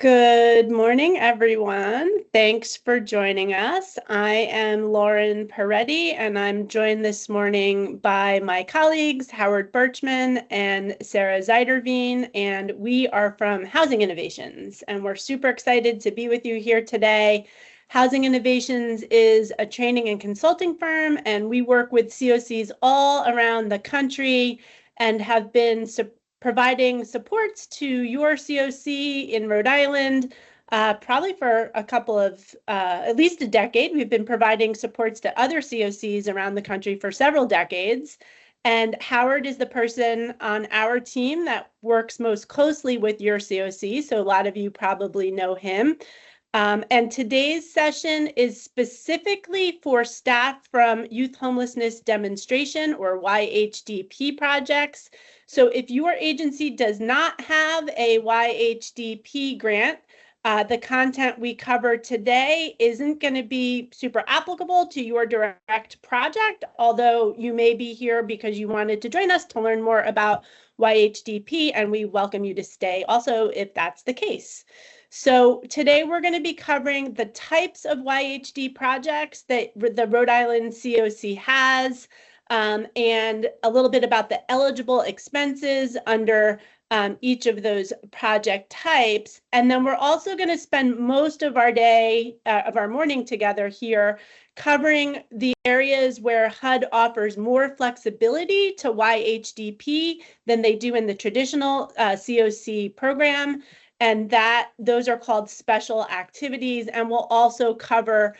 Good morning, everyone. Thanks for joining us. I am Lauren Peretti, and I'm joined this morning by my colleagues, Howard Birchman and Sarah Zeiderveen, and we are from Housing Innovations, and we're super excited to be with you here today. Housing Innovations is a training and consulting firm, and we work with COCs all around the country and have been providing supports to your COC in Rhode Island, probably for a couple of, at least a decade. We've been providing supports to other COCs around the country for several decades. And Howard is the person on our team that works most closely with your COC. So a lot of you probably know him. And today's session is specifically for staff from Youth Homelessness Demonstration or YHDP projects. So if your agency does not have a YHDP grant, the content we cover today isn't going to be super applicable to your direct project, although you may be here because you wanted to join us to learn more about YHDP, and we welcome you to stay also if that's the case. So today we're going to be covering the types of YHD projects that the Rhode Island COC has, and a little bit about the eligible expenses under each of those project types. And then we're also going to spend most of our day, of our morning together here, covering the areas where HUD offers more flexibility to YHDP than they do in the traditional COC program. And those are called special activities. And we'll also cover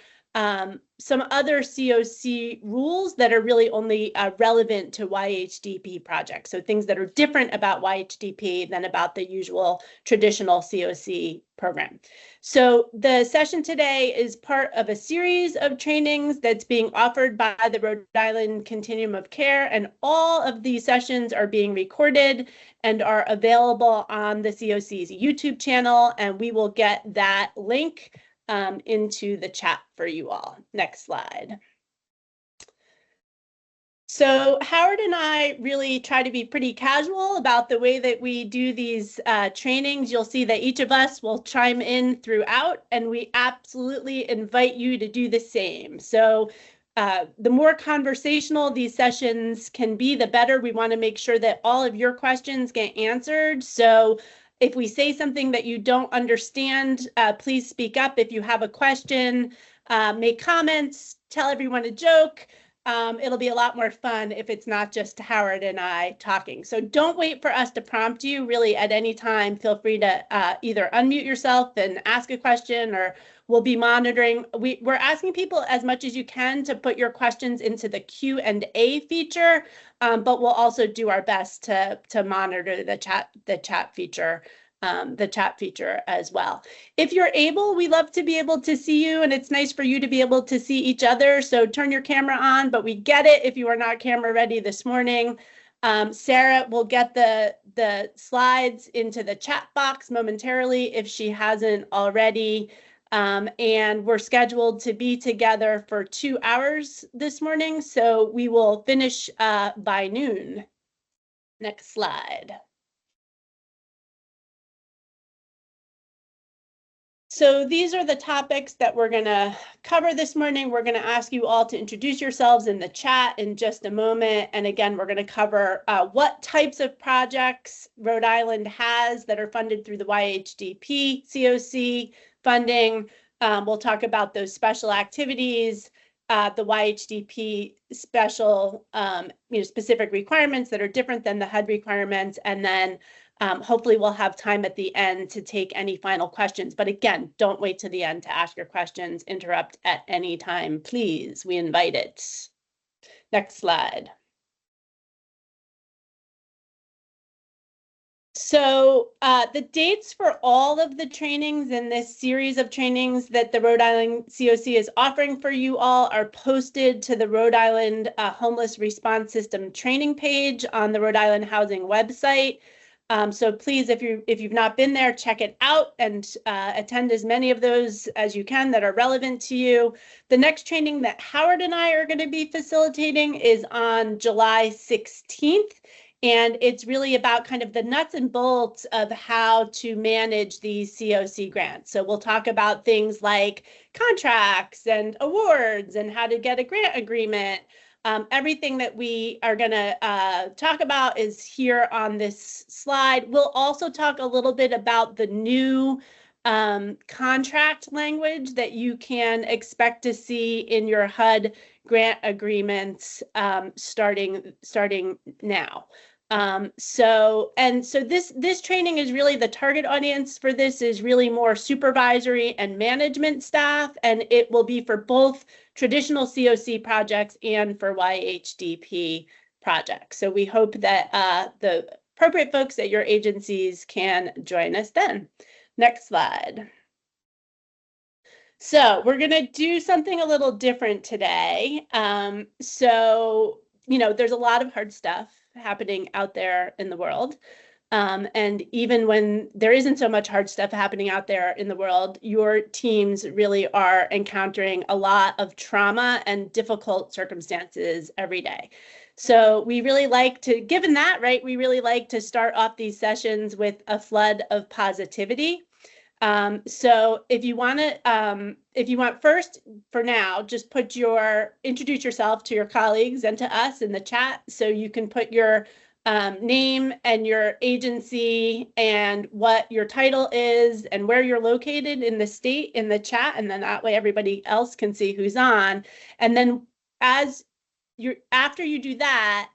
some other COC rules that are really only relevant to YHDP projects. So things that are different about YHDP than about the usual traditional COC program. So the session today is part of a series of trainings that's being offered by the Rhode Island Continuum of Care, and all of these sessions are being recorded and are available on the COC's YouTube channel, and we will get that link into the chat for you all. Next slide. So Howard and I really try to be pretty casual about the way that we do these trainings. You'll see that each of us will chime in throughout, and we absolutely invite you to do the same. So the more conversational these sessions can be, the better. We want to make sure that all of your questions get answered. So if we say something that you don't understand, please speak up. If you have a question, make comments, tell everyone a joke. It'll be a lot more fun if it's not just Howard and I talking. So don't wait for us to prompt you. Really, at any time, feel free to either unmute yourself and ask a question, or we'll be monitoring. We're asking people as much as you can to put your questions into the Q&A feature, but we'll also do our best to monitor the chat feature. As well. If you're able, we love to be able to see you, and it's nice for you to be able to see each other. So turn your camera on, but we get it if you are not camera ready this morning. Sarah will get the slides into the chat box momentarily if she hasn't already. And we're scheduled to be together for 2 hours this morning, so we will finish by noon. Next slide. So these are the topics that we're going to cover this morning. We're going to ask you all to introduce yourselves in the chat in just a moment. And again, we're going to cover what types of projects Rhode Island has that are funded through the YHDP COC funding. We'll talk about those special activities, the YHDP special, specific requirements that are different than the HUD requirements, and then hopefully we'll have time at the end to take any final questions. But again, don't wait to the end to ask your questions. Interrupt at any time, please. We invite it. Next slide. So the dates for all of the trainings in this series of trainings that the Rhode Island COC is offering for you all are posted to the Rhode Island Homeless Response System training page on the Rhode Island Housing website. So please, if you've not been there, check it out and attend as many of those as you can that are relevant to you. The next training that Howard and I are going to be facilitating is on July 16th. And it's really about kind of the nuts and bolts of how to manage these CoC grants. So we'll talk about things like contracts and awards and how to get a grant agreement. Everything that we are going to talk about is here on this slide. We'll also talk a little bit about the new contract language that you can expect to see in your HUD grant agreements starting now. So this training is really, the target audience for this is really more supervisory and management staff, and it will be for both traditional CoC projects and for YHDP projects. So we hope that the appropriate folks at your agencies can join us then. Next slide. So we're going to do something a little different today. So, you know, there's a lot of hard stuff happening out there in the world. And even when there isn't so much hard stuff happening out there in the world, your teams really are encountering a lot of trauma and difficult circumstances every day. So we really like to, given that, right, we really like to start off these sessions with a flood of positivity. So if you want first, for now, just introduce yourself to your colleagues and to us in the chat. So you can put your name and your agency and what your title is and where you're located in the state in the chat. And then that way everybody else can see who's on. And then after you do that,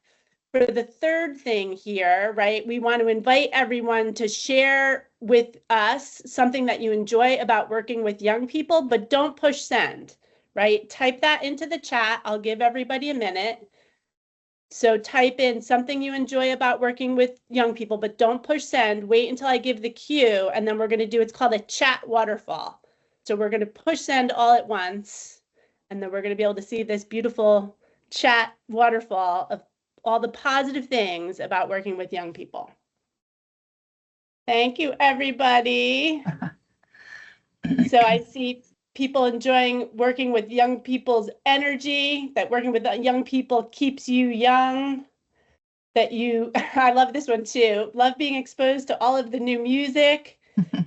for the third thing here, right, we want to invite everyone to share with us something that you enjoy about working with young people, but don't push send, right? Type that into the chat. I'll give everybody a minute. So type in something you enjoy about working with young people, but don't push send. Wait until I give the cue, and then we're going to do, it's called a chat waterfall. So we're going to push send all at once, and then we're going to be able to see this beautiful chat waterfall of all the positive things about working with young people. Thank you, everybody. So I see people enjoying working with young people's energy, that working with young people keeps you young, I love this one too, love being exposed to all of the new music,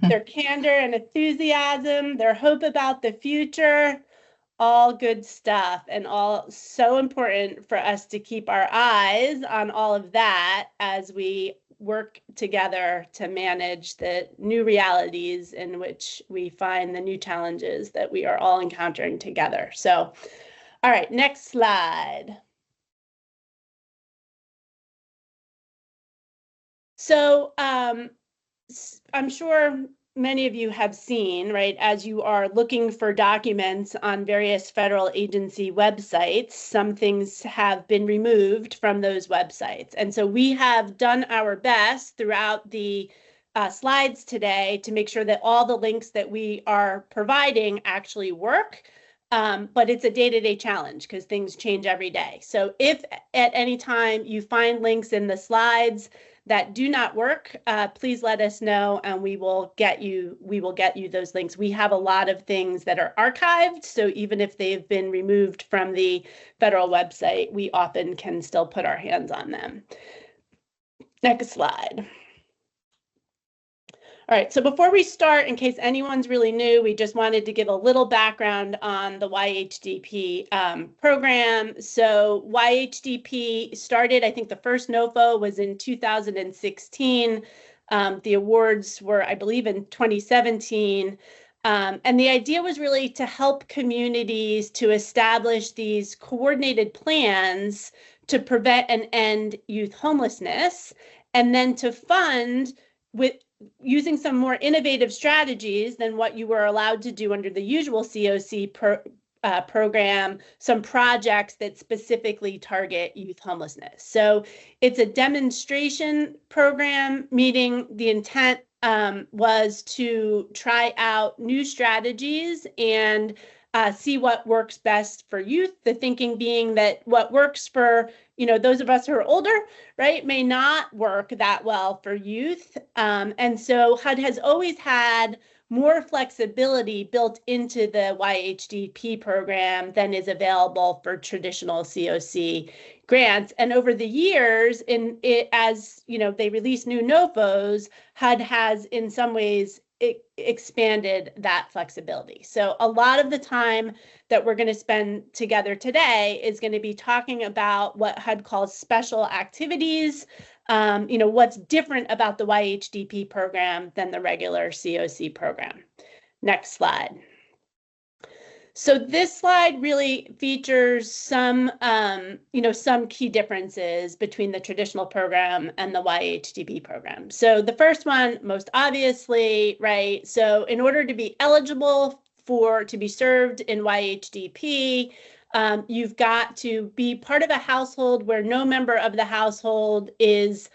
their candor and enthusiasm, their hope about the future. All good stuff, and all so important for us to keep our eyes on all of that as we work together to manage the new realities in which we find the new challenges that we are all encountering together. So, all right, next slide. So I'm sure many of you have seen, right, as you are looking for documents on various federal agency websites, some things have been removed from those websites. And so we have done our best throughout the slides today to make sure that all the links that we are providing actually work. But it's a day-to-day challenge because things change every day. So if at any time you find links in the slides that do not work, please let us know, and we will get you those links. We have a lot of things that are archived, so even if they've been removed from the federal website, we often can still put our hands on them. Next slide. All right, so before we start, in case anyone's really new, we just wanted to give a little background on the YHDP program. So YHDP started, I think the first NOFO was in 2016. The awards were, I believe, in 2017. And the idea was really to help communities to establish these coordinated plans to prevent and end youth homelessness, and then to fund with using some more innovative strategies than what you were allowed to do under the usual CoC program, some projects that specifically target youth homelessness. So it's a demonstration program, meaning the intent was to try out new strategies and see what works best for youth. The thinking being that what works for those of us who are older, right, may not work that well for youth. And so HUD has always had more flexibility built into the YHDP program than is available for traditional CoC grants. And over the years, as they release new NOFOs, HUD has in some ways expanded that flexibility. So a lot of the time that we're going to spend together today is going to be talking about what HUD calls special activities. What's different about the YHDP program than the regular CoC program. Next slide. So this slide really features some key differences between the traditional program and the YHDP program. So the first one, most obviously, right? So in order to be eligible to be served in YHDP, you've got to be part of a household where no member of the household is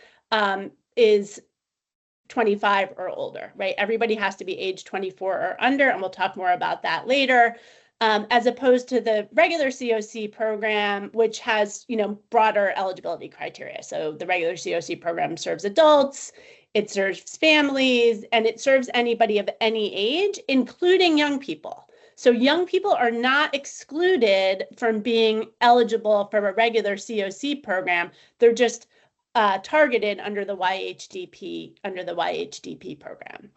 25 or older, right? Everybody has to be age 24 or under, and we'll talk more about that later. As opposed to the regular CoC program, which has, broader eligibility criteria. So the regular CoC program serves adults, it serves families, and it serves anybody of any age, including young people. So young people are not excluded from being eligible for a regular CoC program. They're just targeted under the YHDP program.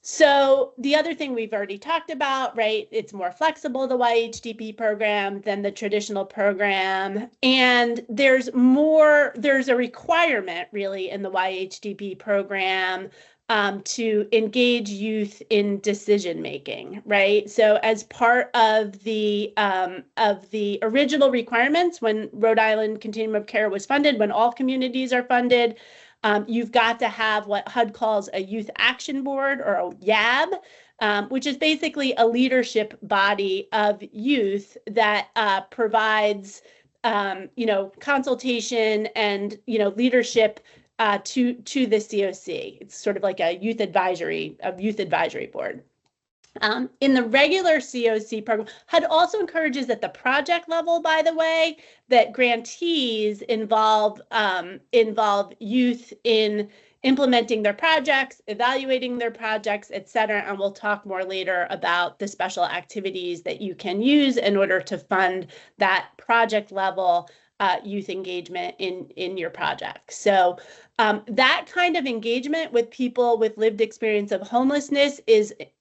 So the other thing we've already talked about, right? It's more flexible, the YHDP program, than the traditional program. And there's a requirement really in the YHDP program to engage youth in decision making, right? So as part of the original requirements when Rhode Island Continuum of Care was funded, when all communities are funded, you've got to have what HUD calls a youth action board, or a YAB, which is basically a leadership body of youth that provides, consultation and, leadership to the CoC. It's sort of like a youth advisory board. In the regular CoC program, HUD also encourages at the project level, by the way, that grantees involve youth in implementing their projects, evaluating their projects, et cetera. And we'll talk more later about the special activities that you can use in order to fund that project level youth engagement in your project. So that kind of engagement with people with lived experience of homelessness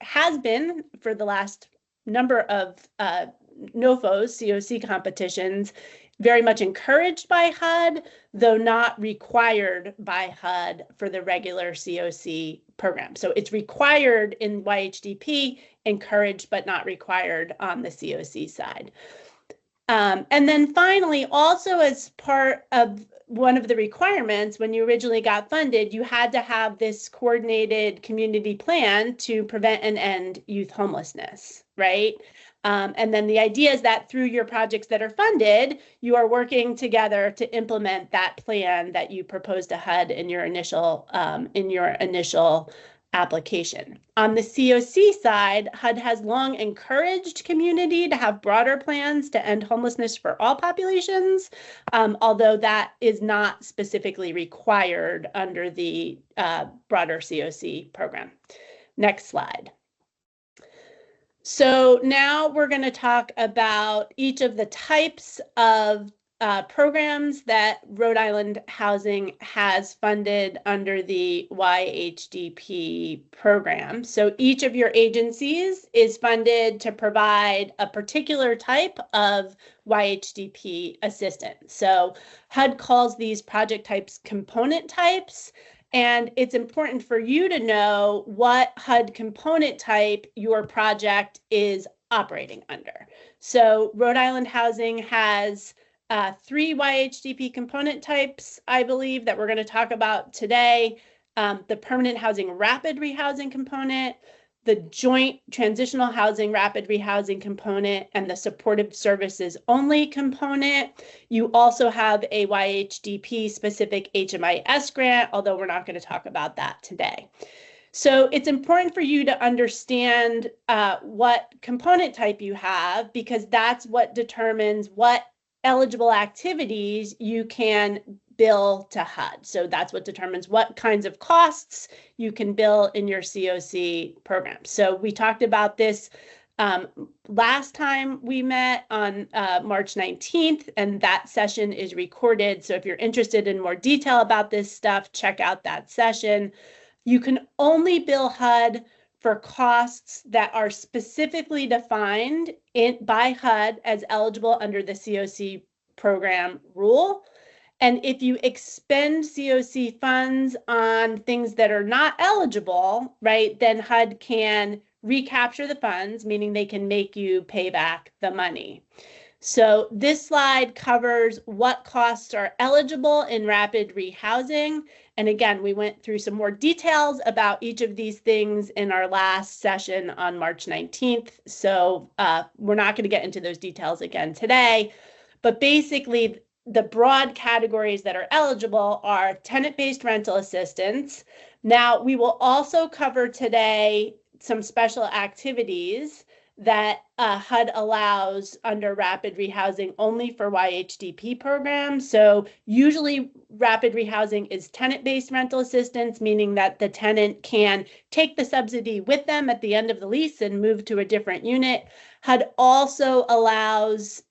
has been, for the last number of NOFOs, CoC competitions, very much encouraged by HUD, though not required by HUD for the regular CoC program. So it's required in YHDP, encouraged but not required on the CoC side. And then finally, also as part of one of the requirements, when you originally got funded, you had to have this coordinated community plan to prevent and end youth homelessness, right? And then the idea is that through your projects that are funded, you are working together to implement that plan that you proposed to HUD in your initial application. On the CoC side, HUD has long encouraged community to have broader plans to end homelessness for all populations, although that is not specifically required under the broader CoC program. Next slide. So now we're going to talk about each of the types of programs that Rhode Island Housing has funded under the YHDP program. So each of your agencies is funded to provide a particular type of YHDP assistance. So HUD calls these project types component types. And it's important for you to know what HUD component type your project is operating under. So Rhode Island Housing has 3 YHDP component types, I believe, that we're going to talk about today. The permanent housing rapid rehousing component, the joint transitional housing rapid rehousing component, and the supportive services only component. You also have a YHDP specific HMIS grant, although we're not going to talk about that today. So it's important for you to understand what component type you have, because that's what determines what eligible activities you can bill to HUD. So that's what determines what kinds of costs you can bill in your CoC program. So we talked about this last time we met on March 19th, and that session is recorded. So if you're interested in more detail about this stuff, check out that session. You can only bill HUD for costs that are specifically defined by HUD as eligible under the CoC program rule. And if you expend CoC funds on things that are not eligible, right, then HUD can recapture the funds, meaning they can make you pay back the money. So this slide covers what costs are eligible in rapid rehousing. And again, we went through some more details about each of these things in our last session on March 19th. So we're not going to get into those details again today. But basically, the broad categories that are eligible are tenant-based rental assistance. Now, we will also cover today some special activities that HUD allows under rapid rehousing only for YHDP programs. So usually rapid rehousing is tenant-based rental assistance, meaning that the tenant can take the subsidy with them at the end of the lease and move to a different unit. HUD also allows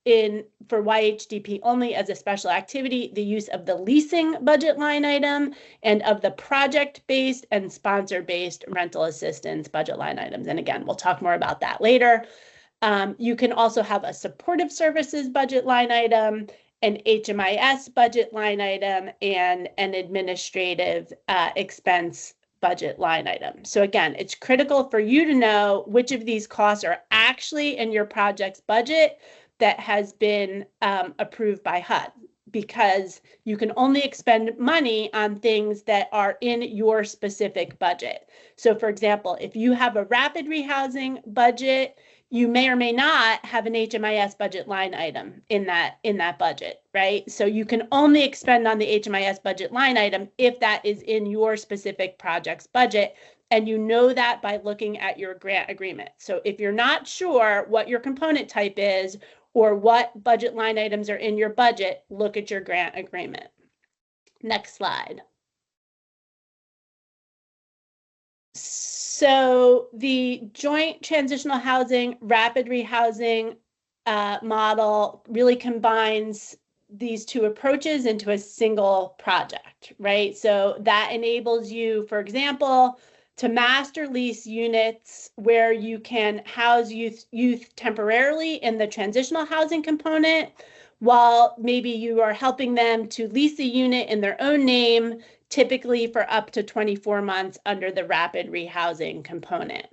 for YHDP only as a special activity the use of the leasing budget line item and of the project-based and sponsor-based rental assistance budget line items. And again, we'll talk more about that later. You can also have a supportive services budget line item, an HMIS budget line item, and an administrative expense budget line item. So again, it's critical for you to know which of these costs are actually in your project's budget that has been approved by HUD, because you can only expend money on things that are in your specific budget. So for example, if you have a rapid rehousing budget, you may or may not have an HMIS budget line item in that budget, right? So you can only expend on the HMIS budget line item if that is in your specific project's budget. And you know that by looking at your grant agreement. So if you're not sure what your component type is or what budget line items are in your budget, look at your grant agreement. Next slide. So the joint transitional housing, rapid rehousing model really combines these two approaches into a single project, right? So that enables you, for example, to master lease units where you can house youth temporarily in the transitional housing component, while maybe you are helping them to lease a unit in their own name, typically for up to 24 months under the rapid rehousing component.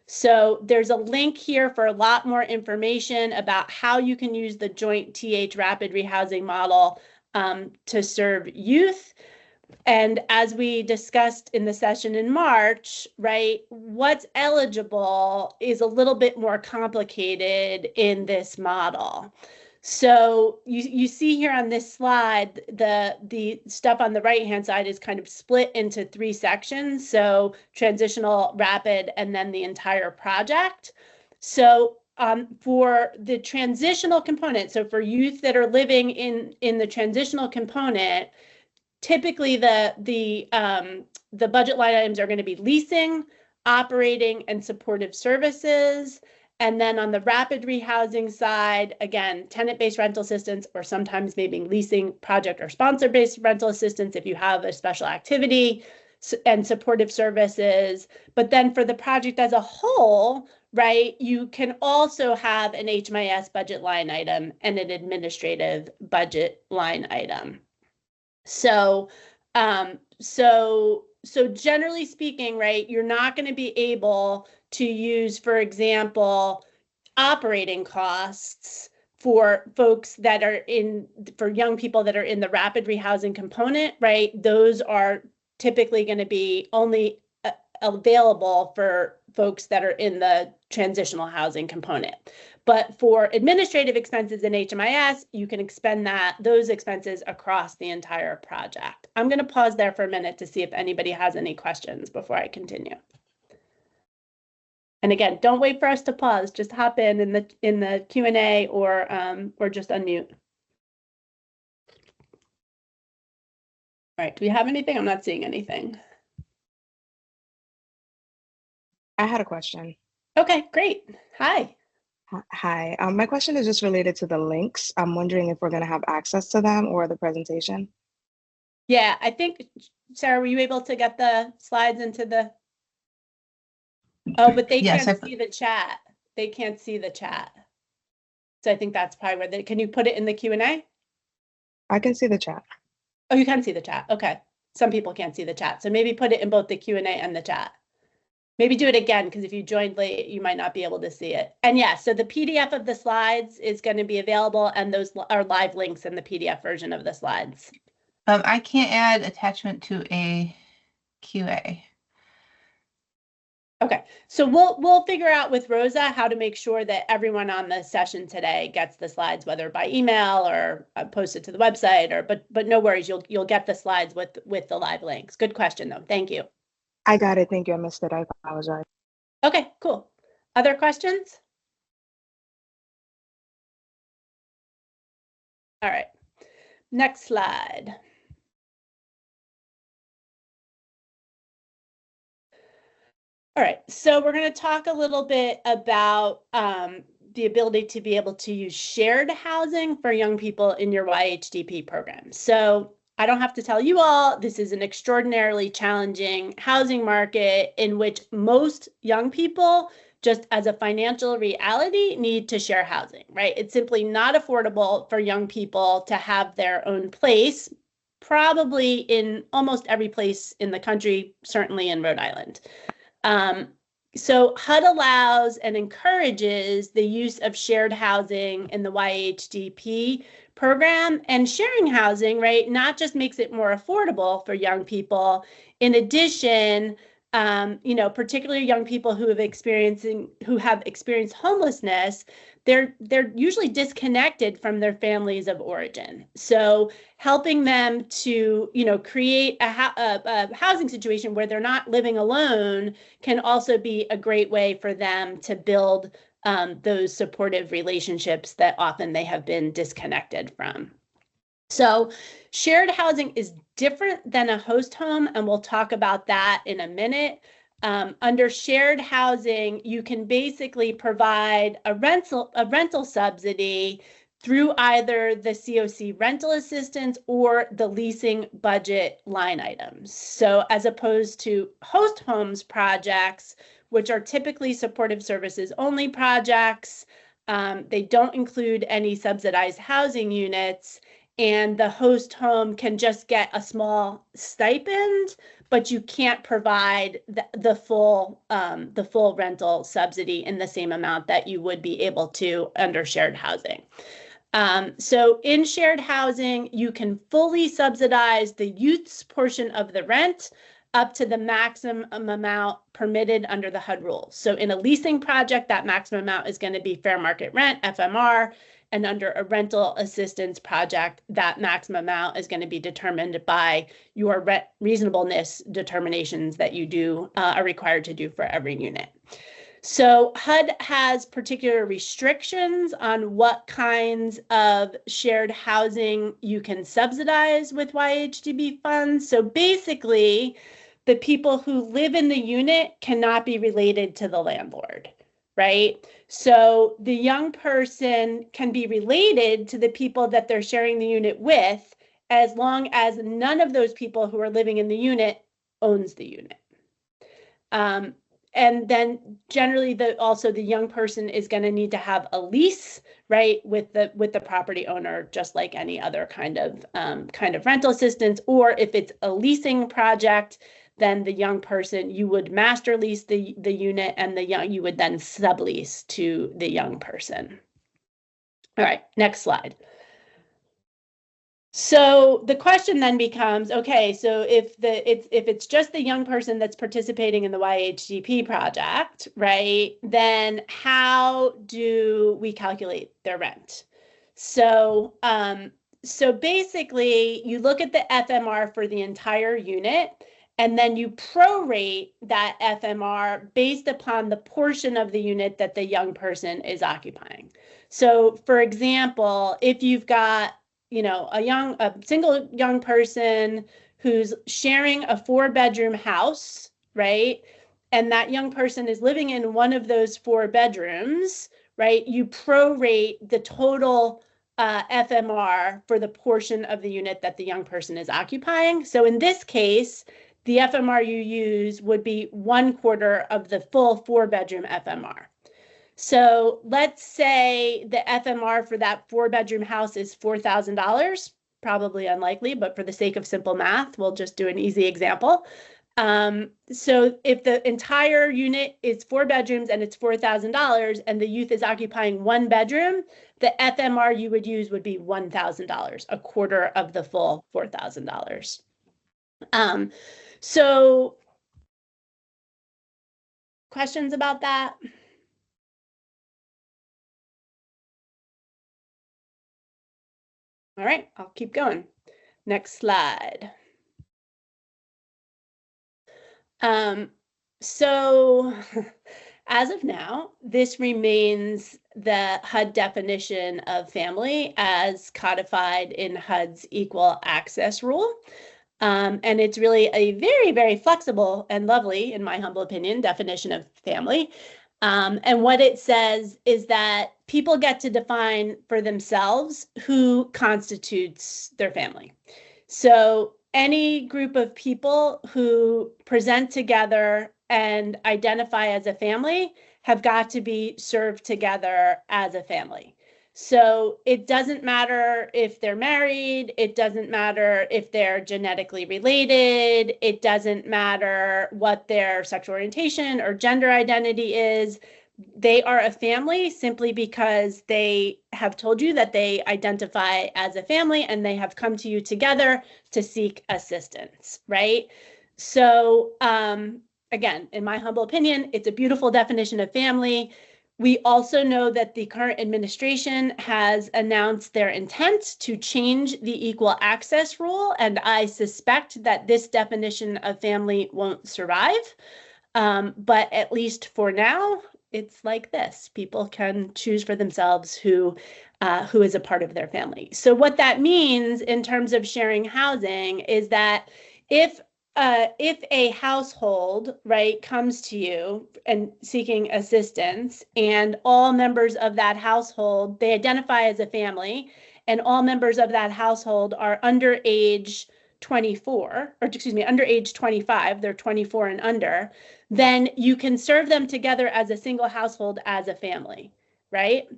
So there's a link here for a lot more information about how you can use the joint TH rapid rehousing model to serve youth. And as we discussed in the session in March, right, what's eligible is a little bit more complicated in this model. So you see here on this slide, the stuff on the right-hand side is kind of split into three sections. So transitional, rapid, and then the entire project. So for the transitional component, so for youth that are living in the transitional component, typically the budget line items are going to be leasing, operating, and supportive services. And then on the rapid rehousing side, again, tenant-based rental assistance, or sometimes maybe leasing, project or sponsor-based rental assistance if you have a special activity, and supportive services. But then for the project as a whole, right, you can also have an HMIS budget line item and an administrative budget line item. So generally speaking, right, you're not going to be able to use, for example, operating costs for folks that are for young people that are in the rapid rehousing component, right? Those are typically going to be only available for folks that are in the transitional housing component. But for administrative expenses in HMIS, you can expend those expenses across the entire project. I'm going to pause there for a minute to see if anybody has any questions before I continue. And again, don't wait for us to pause. Just hop in the Q&A or just unmute. All right, do we have anything? I'm not seeing anything. I had a question. Okay, great. Hi. Hi. My question is just related to the links. I'm wondering if we're going to have access to them or the presentation. Yeah, I think, Sarah, were you able to get the slides into the? Oh, but they Yes, can't see the chat. They can't see the chat. So I think that's probably where can you put it in the Q&A? I can see the chat. Oh, you can see the chat. Okay. Some people can't see the chat. So maybe put it in both the Q&A and the chat. Maybe do it again, because if you joined late, you might not be able to see it. And yeah, so the PDF of the slides is going to be available, and those are live links in the PDF version of the slides. I can't add attachment to a QA. Okay, so we'll figure out with Rosa how to make sure that everyone on the session today gets the slides, whether by email or post it to the website, or but no worries, you'll get the slides with the live links. Good question though. Thank you. I got it. Thank you. I missed it. I apologize. Okay, cool. Other questions? All right. Next slide. All right, so we're going to talk a little bit about the ability to be able to use shared housing for young people in your YHDP program. So I don't have to tell you all, this is an extraordinarily challenging housing market in which most young people, just as a financial reality, need to share housing, right? It's simply not affordable for young people to have their own place, probably in almost every place in the country, certainly in Rhode Island. So HUD allows and encourages the use of shared housing in the YHDP program, and sharing housing, right, not just makes it more affordable for young people. In addition, particularly young people who have experienced homelessness, they're usually disconnected from their families of origin. So helping them to, create a housing situation where they're not living alone can also be a great way for them to build those supportive relationships that often they have been disconnected from. So shared housing is different than a host home, and we'll talk about that in a minute. Under shared housing, you can basically provide a rental subsidy through either the COC rental assistance or the leasing budget line items. So as opposed to host homes projects, which are typically supportive services only projects, they don't include any subsidized housing units, and the host home can just get a small stipend, but you can't provide the full rental subsidy in the same amount that you would be able to under shared housing. So in shared housing, you can fully subsidize the youth's portion of the rent up to the maximum amount permitted under the HUD rules. So in a leasing project, that maximum amount is going to be fair market rent, FMR, and under a rental assistance project, that maximum amount is going to be determined by your reasonableness determinations that you are required to do for every unit. So HUD has particular restrictions on what kinds of shared housing you can subsidize with YHDP funds. So basically, the people who live in the unit cannot be related to the landlord, right? So the young person can be related to the people that they're sharing the unit with, as long as none of those people who are living in the unit owns the unit. And then generally also the young person is going to need to have a lease, right, with the property owner, just like any other kind of rental assistance. Or if it's a leasing project, then the young person, you would master lease the unit, and you would then sublease to the young person. All right, next slide. So the question then becomes, okay, so if it's just the young person that's participating in the YHDP project, right, then how do we calculate their rent? So so basically, you look at the FMR for the entire unit, and then you prorate that FMR based upon the portion of the unit that the young person is occupying. So for example, if you've got a single young person who's sharing a 4-bedroom house, right? And that young person is living in one of those 4 bedrooms, right? You prorate the total FMR for the portion of the unit that the young person is occupying. So in this case, the FMR you use would be 1/4 of the full 4-bedroom FMR. So let's say the FMR for that 4-bedroom house is $4,000, probably unlikely, but for the sake of simple math, we'll just do an easy example. So if the entire unit is 4 bedrooms and it's $4,000 and the youth is occupying 1 bedroom, the FMR you would use would be $1,000, 1/4 of the full $4,000. So questions about that? All right, I'll keep going. Next slide. So as of now, this remains the HUD definition of family as codified in HUD's equal access rule. And it's really a very, very flexible and lovely, in my humble opinion, definition of family. And what it says is that people get to define for themselves who constitutes their family. So any group of people who present together and identify as a family have got to be served together as a family. So it doesn't matter if they're married, it doesn't matter if they're genetically related, it doesn't matter what their sexual orientation or gender identity is. They are a family simply because they have told you that they identify as a family and they have come to you together to seek assistance, right? So again, in my humble opinion, it's a beautiful definition of family. We also know that the current administration has announced their intent to change the equal access rule, and I suspect that this definition of family won't survive. But at least for now, it's like this. People can choose for themselves who is a part of their family. So what that means in terms of sharing housing is that if a household, right, comes to you and seeking assistance, and all members of that household, they identify as a family, and all members of that household are under age 24, or excuse me, under age 25, they're 24 and under, then you can serve them together as a single household as a family, right?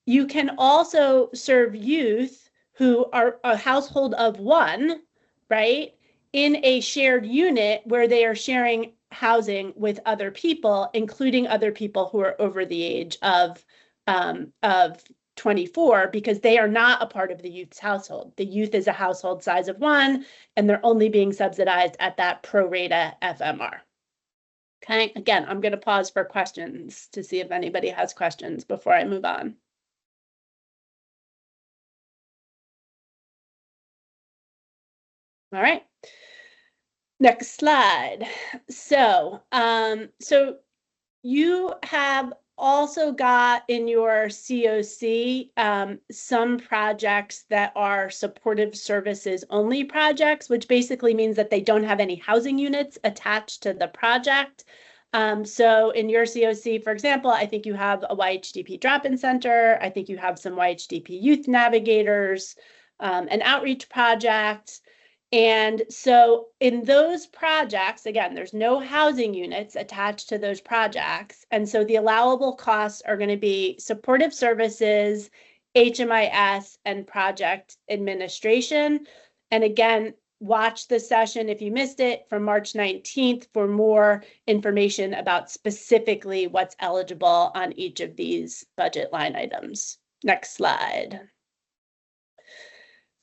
You can also serve youth who are a household of 1, right, in a shared unit where they are sharing housing with other people, including other people who are over the age of 24, because they are not a part of the youth's household. The youth is a household size of 1, and they're only being subsidized at that pro rata FMR. Okay, again, I'm going to pause for questions to see if anybody has questions before I move on. All right. Next slide. So, so you have also got in your CoC some projects that are supportive services only projects, which basically means that they don't have any housing units attached to the project. So in your CoC, for example, I think you have a YHDP drop-in center. I think you have some YHDP youth navigators, an outreach project. And so in those projects, again, there's no housing units attached to those projects. And so the allowable costs are going to be supportive services, HMIS, and project administration. And again, watch the session if you missed it from March 19th for more information about specifically what's eligible on each of these budget line items. Next slide.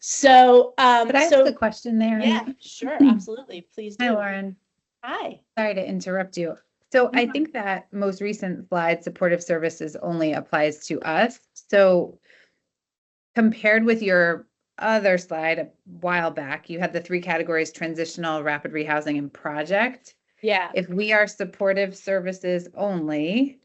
So, Could I ask a question there? Yeah, sure, absolutely. Please do. Hi, Lauren. Hi. Sorry to interrupt you. So I think that most recent slide, supportive services only applies to us. So compared with your other slide a while back, you had the 3 categories: transitional, rapid rehousing, and project. Yeah. If we are supportive services only,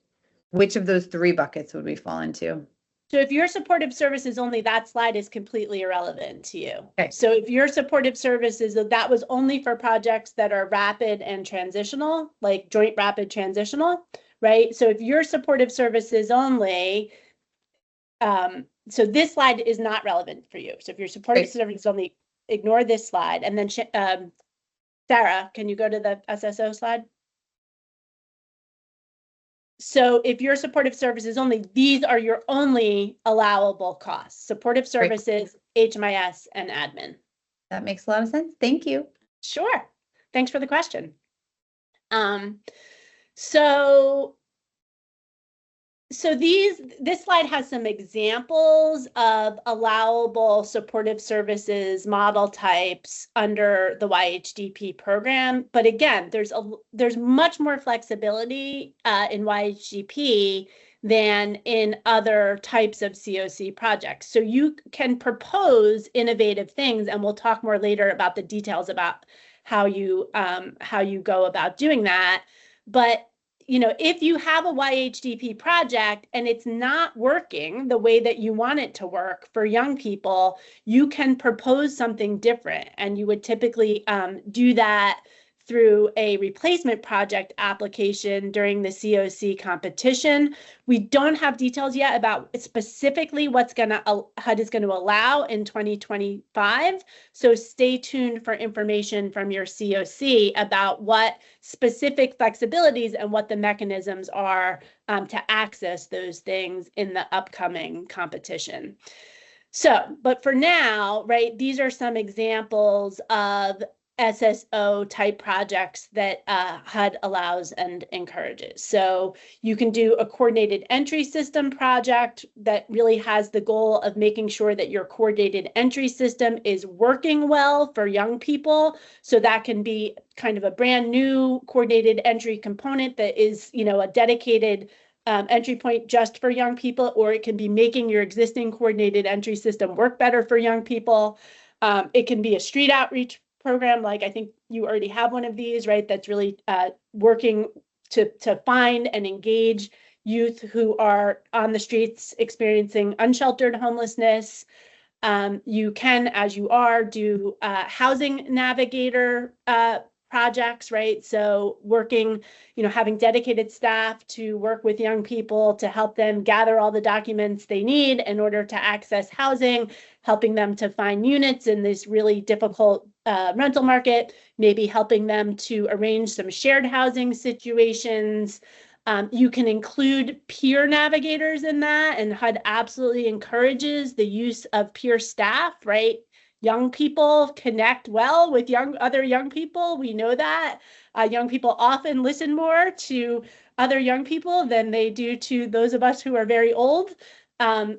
which of those 3 buckets would we fall into? So if your supportive services only, that slide is completely irrelevant to you. Okay. So if your supportive services, that was only for projects that are rapid and transitional, like joint rapid transitional, right? So if your supportive services only, so this slide is not relevant for you. So if your supportive Great. services only, ignore this slide. And then Sarah, can you go to the SSO slide? So if your supportive services only, these are your only allowable costs: supportive services, HMIS, and admin. That makes a lot of sense. Thank you. Sure. Thanks for the question. So this slide has some examples of allowable supportive services model types under the YHDP program. But again, there's much more flexibility in YHDP than in other types of CoC projects. So you can propose innovative things, and we'll talk more later about the details about how you go about doing that. But if you have a YHDP project and it's not working the way that you want it to work for young people, you can propose something different. And you would typically do that through a replacement project application during the CoC competition. We don't have details yet about specifically what's HUD is going to allow in 2025. So stay tuned for information from your CoC about what specific flexibilities and what the mechanisms are to access those things in the upcoming competition. So, but for now, right, these are some examples of SSO type projects that HUD allows and encourages. So you can do a coordinated entry system project that really has the goal of making sure that your coordinated entry system is working well for young people. So that can be kind of a brand new coordinated entry component that is, a dedicated entry point just for young people, or it can be making your existing coordinated entry system work better for young people. It can be a street outreach program, like I think you already have one of these, right? That's really working to find and engage youth who are on the streets experiencing unsheltered homelessness. You can, as you are, do housing navigator projects, right? So working, having dedicated staff to work with young people to help them gather all the documents they need in order to access housing, helping them to find units in this really difficult rental market, maybe helping them to arrange some shared housing situations. You can include peer navigators in that, and HUD absolutely encourages the use of peer staff, right? Young people connect well with other young people. We know that young people often listen more to other young people than they do to those of us who are very old.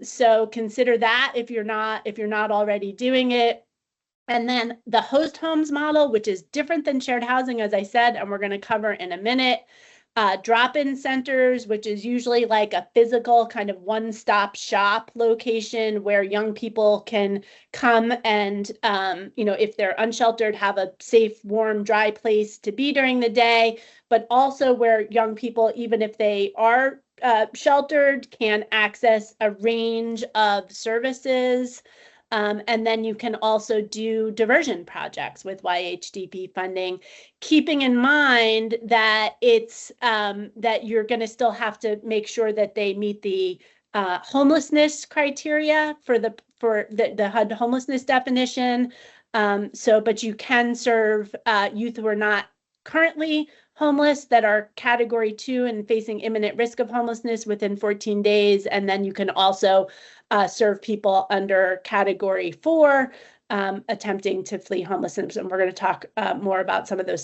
So consider that if you're not already doing it. And then the host homes model, which is different than shared housing, as I said, and we're going to cover in a minute. Drop-in centers, which is usually like a physical kind of one-stop shop location where young people can come and, if they're unsheltered, have a safe, warm, dry place to be during the day, but also where young people, even if they are sheltered, can access a range of services. And then you can also do diversion projects with YHDP funding, keeping in mind that it's that you're going to still have to make sure that they meet the homelessness criteria for the HUD homelessness definition. But you can serve youth who are not currently homeless that are category 2 and facing imminent risk of homelessness within 14 days. And then you can also serve people under category 4 attempting to flee homelessness. And we're going to talk more about some of those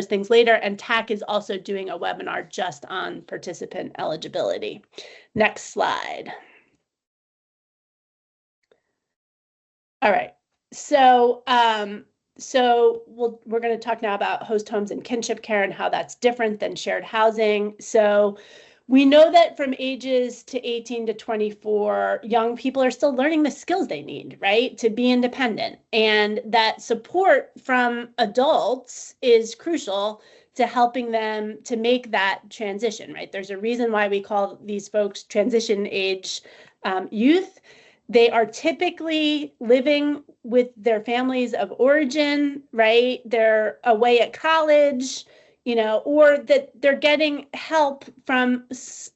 things later. And TAC is also doing a webinar just on participant eligibility. Next slide. All right. So we're going to talk now about host homes and kinship care and how that's different than shared housing. So we know that from ages to 18 to 24, young people are still learning the skills they need, right, to be independent, and that support from adults is crucial to helping them to make that transition, right? There's a reason why we call these folks transition age youth. They are typically living with their families of origin, right? They're away at college, you know, or that they're getting help from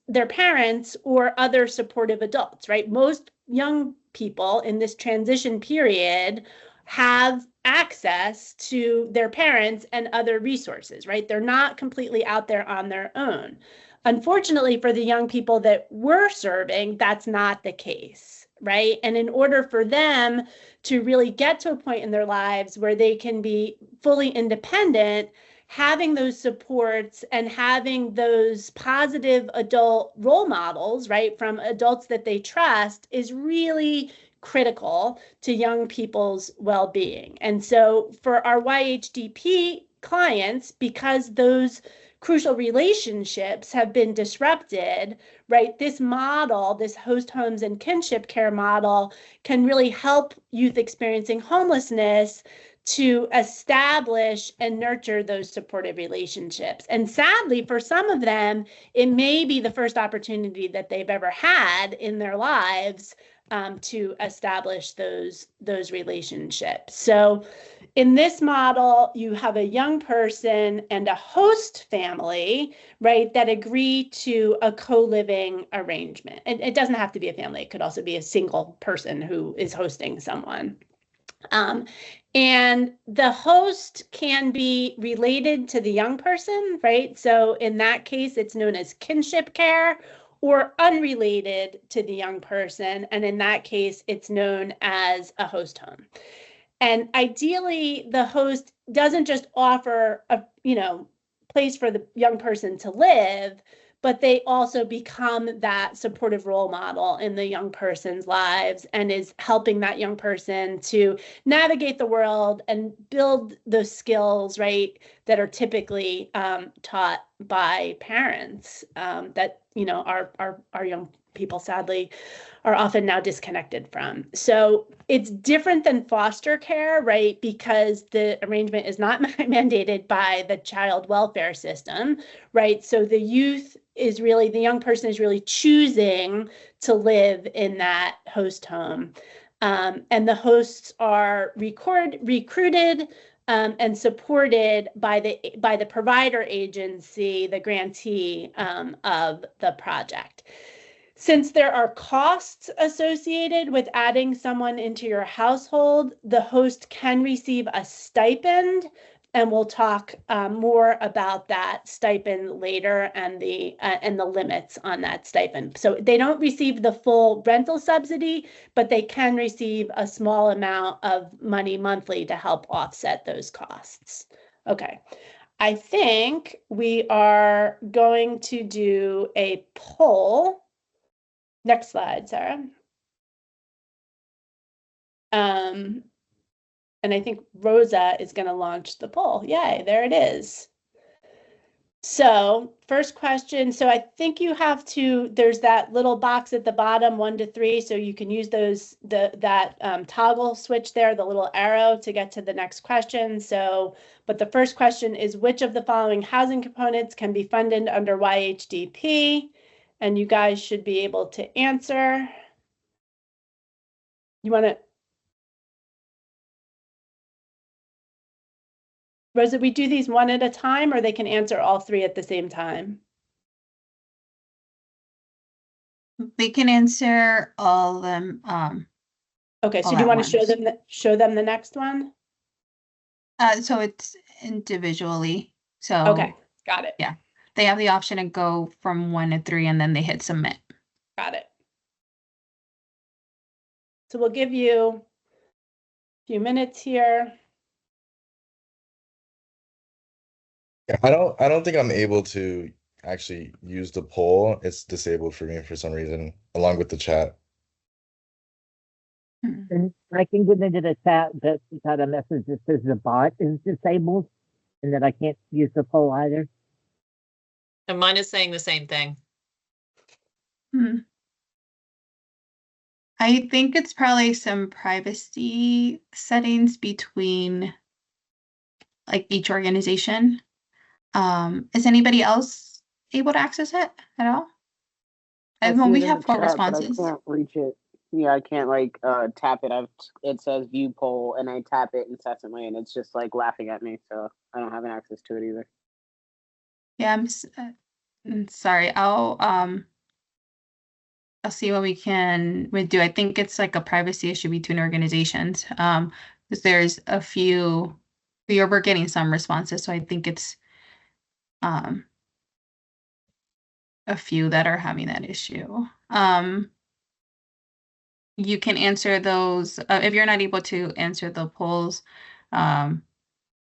their parents or other supportive adults, right? Most young people in this transition period have access to their parents and other resources, right? They're not completely out there on their own. Unfortunately, for the young people that we're serving, that's not the case, right? And in order for them to really get to a point in their lives where they can be fully independent, having those supports and having those positive adult role models, right, from adults that they trust is really critical to young people's well-being. And so for our YHDP clients, because those crucial relationships have been disrupted, right, this model, this host homes and kinship care model, can really help youth experiencing homelessness to establish and nurture those supportive relationships. And sadly, for some of them, it may be the first opportunity that they've ever had in their lives to establish those relationships. So in this model, you have a young person and a host family, right, that agree to a co-living arrangement. And it doesn't have to be a family. It could also be a single person who is hosting someone. And the host can be related to the young person, right? So in that case, it's known as kinship care, or unrelated to the young person. And in that case, it's known as a host home. And ideally, the host doesn't just offer a, you know, place for the young person to live, but they also become that supportive role model in the young person's lives and is helping that young person to navigate the world and build those skills, right, that are typically taught by parents that, you know, our young people sadly are often now disconnected from. So it's different than foster care, right? Because the arrangement is not mandated by the child welfare system, right? So the young person is really choosing to live in that host home. And the hosts are recruited and supported by the provider agency, the grantee of the project. Since there are costs associated with adding someone into your household, the host can receive a stipend, and we'll talk more about that stipend later and the limits on that stipend. So they don't receive the full rental subsidy, but they can receive a small amount of money monthly to help offset those costs. Okay, I think we are going to do a poll. Next slide, Sarah. And I think Rosa is going to launch the poll. Yay, there it is. So first question. So I think you have to, there's that little box at the bottom, 1 to 3. So you can use that toggle switch there, the little arrow to get to the next question. So, but the first question is, which of the following housing components can be funded under YHDP? And you guys should be able to answer. You want to, Rosa, we do these one at a time, or they can answer all 3 at the same time? They can answer all of them. Okay, so do you want to show them the next one? So it's individually. So okay, got it. Yeah, they have the option to go from 1 to 3, and then they hit submit. Got it. So we'll give you a few minutes here. Yeah, I don't think I'm able to actually use the poll. It's disabled for me for some reason, along with the chat. And I can get into the chat that got a message that says the bot is disabled and that I can't use the poll either. And mine is saying the same thing. I think it's probably some privacy settings between like each organization. Is anybody else able to access it at all? I Well, see we it in have the 4 chat, but I responses. can't reach it. Yeah, I can't like tap it. It says view poll, and I tap it incessantly, and it's just like laughing at me. So I don't have an access to it either. Yeah, I'm sorry. I'll see what we do. I think it's like a privacy issue between organizations. Because there's a few, we're getting some responses, so I think it's a few that are having that issue. You can answer those if you're not able to answer the polls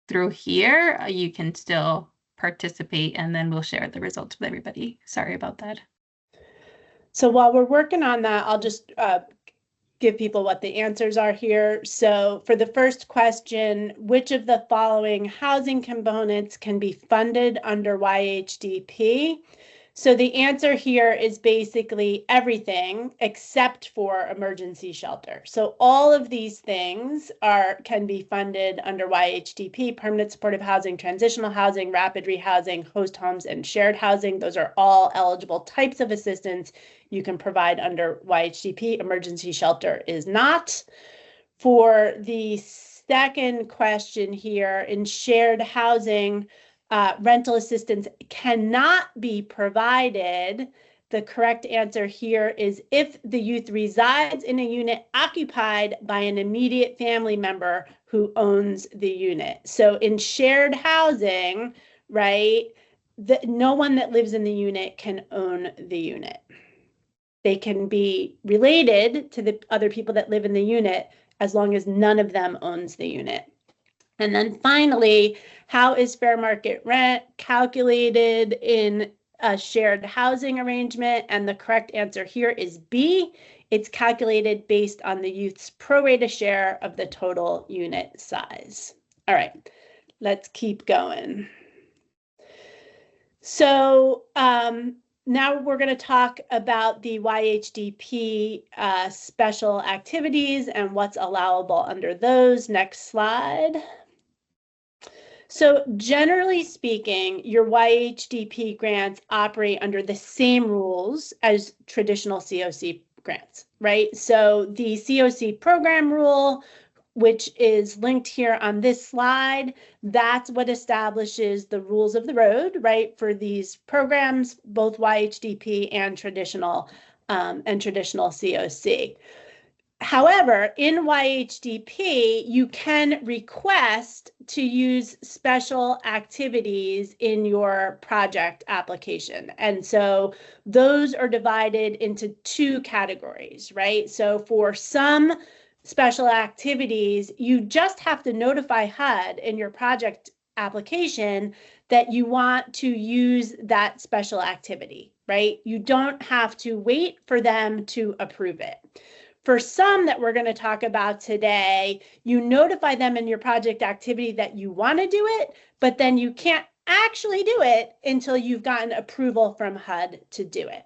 through here. You can still participate, and then we'll share the results with everybody. Sorry about that. So while we're working on that, I'll just give people what the answers are here. So for the first question, which of the following housing components can be funded under YHDP? So the answer here is basically everything except for emergency shelter. So all of these things can be funded under YHDP: permanent supportive housing, transitional housing, rapid rehousing, host homes, and shared housing. Those are all eligible types of assistance you can provide under YHDP. Emergency shelter is not. For the second question here, in shared housing, rental assistance cannot be provided. The correct answer here is if the youth resides in a unit occupied by an immediate family member who owns the unit. So in shared housing, right, no one that lives in the unit can own the unit. They can be related to the other people that live in the unit as long as none of them owns the unit. And then finally, how is fair market rent calculated in a shared housing arrangement? And the correct answer here is B. It's calculated based on the youth's pro rata share of the total unit size. All right, let's keep going. So now we're going to talk about the YHDP special activities and what's allowable under those. Next slide. So generally speaking, your YHDP grants operate under the same rules as traditional CoC grants, right? So the CoC program rule, which is linked here on this slide, that's what establishes the rules of the road, right, for these programs, both YHDP and traditional CoC. However, in YHDP, you can request to use special activities in your project application. And so those are divided into 2 categories, right? So for some special activities, you just have to notify HUD in your project application that you want to use that special activity, right? You don't have to wait for them to approve it. For some that we're going to talk about today, you notify them in your project activity that you want to do it, but then you can't actually do it until you've gotten approval from HUD to do it.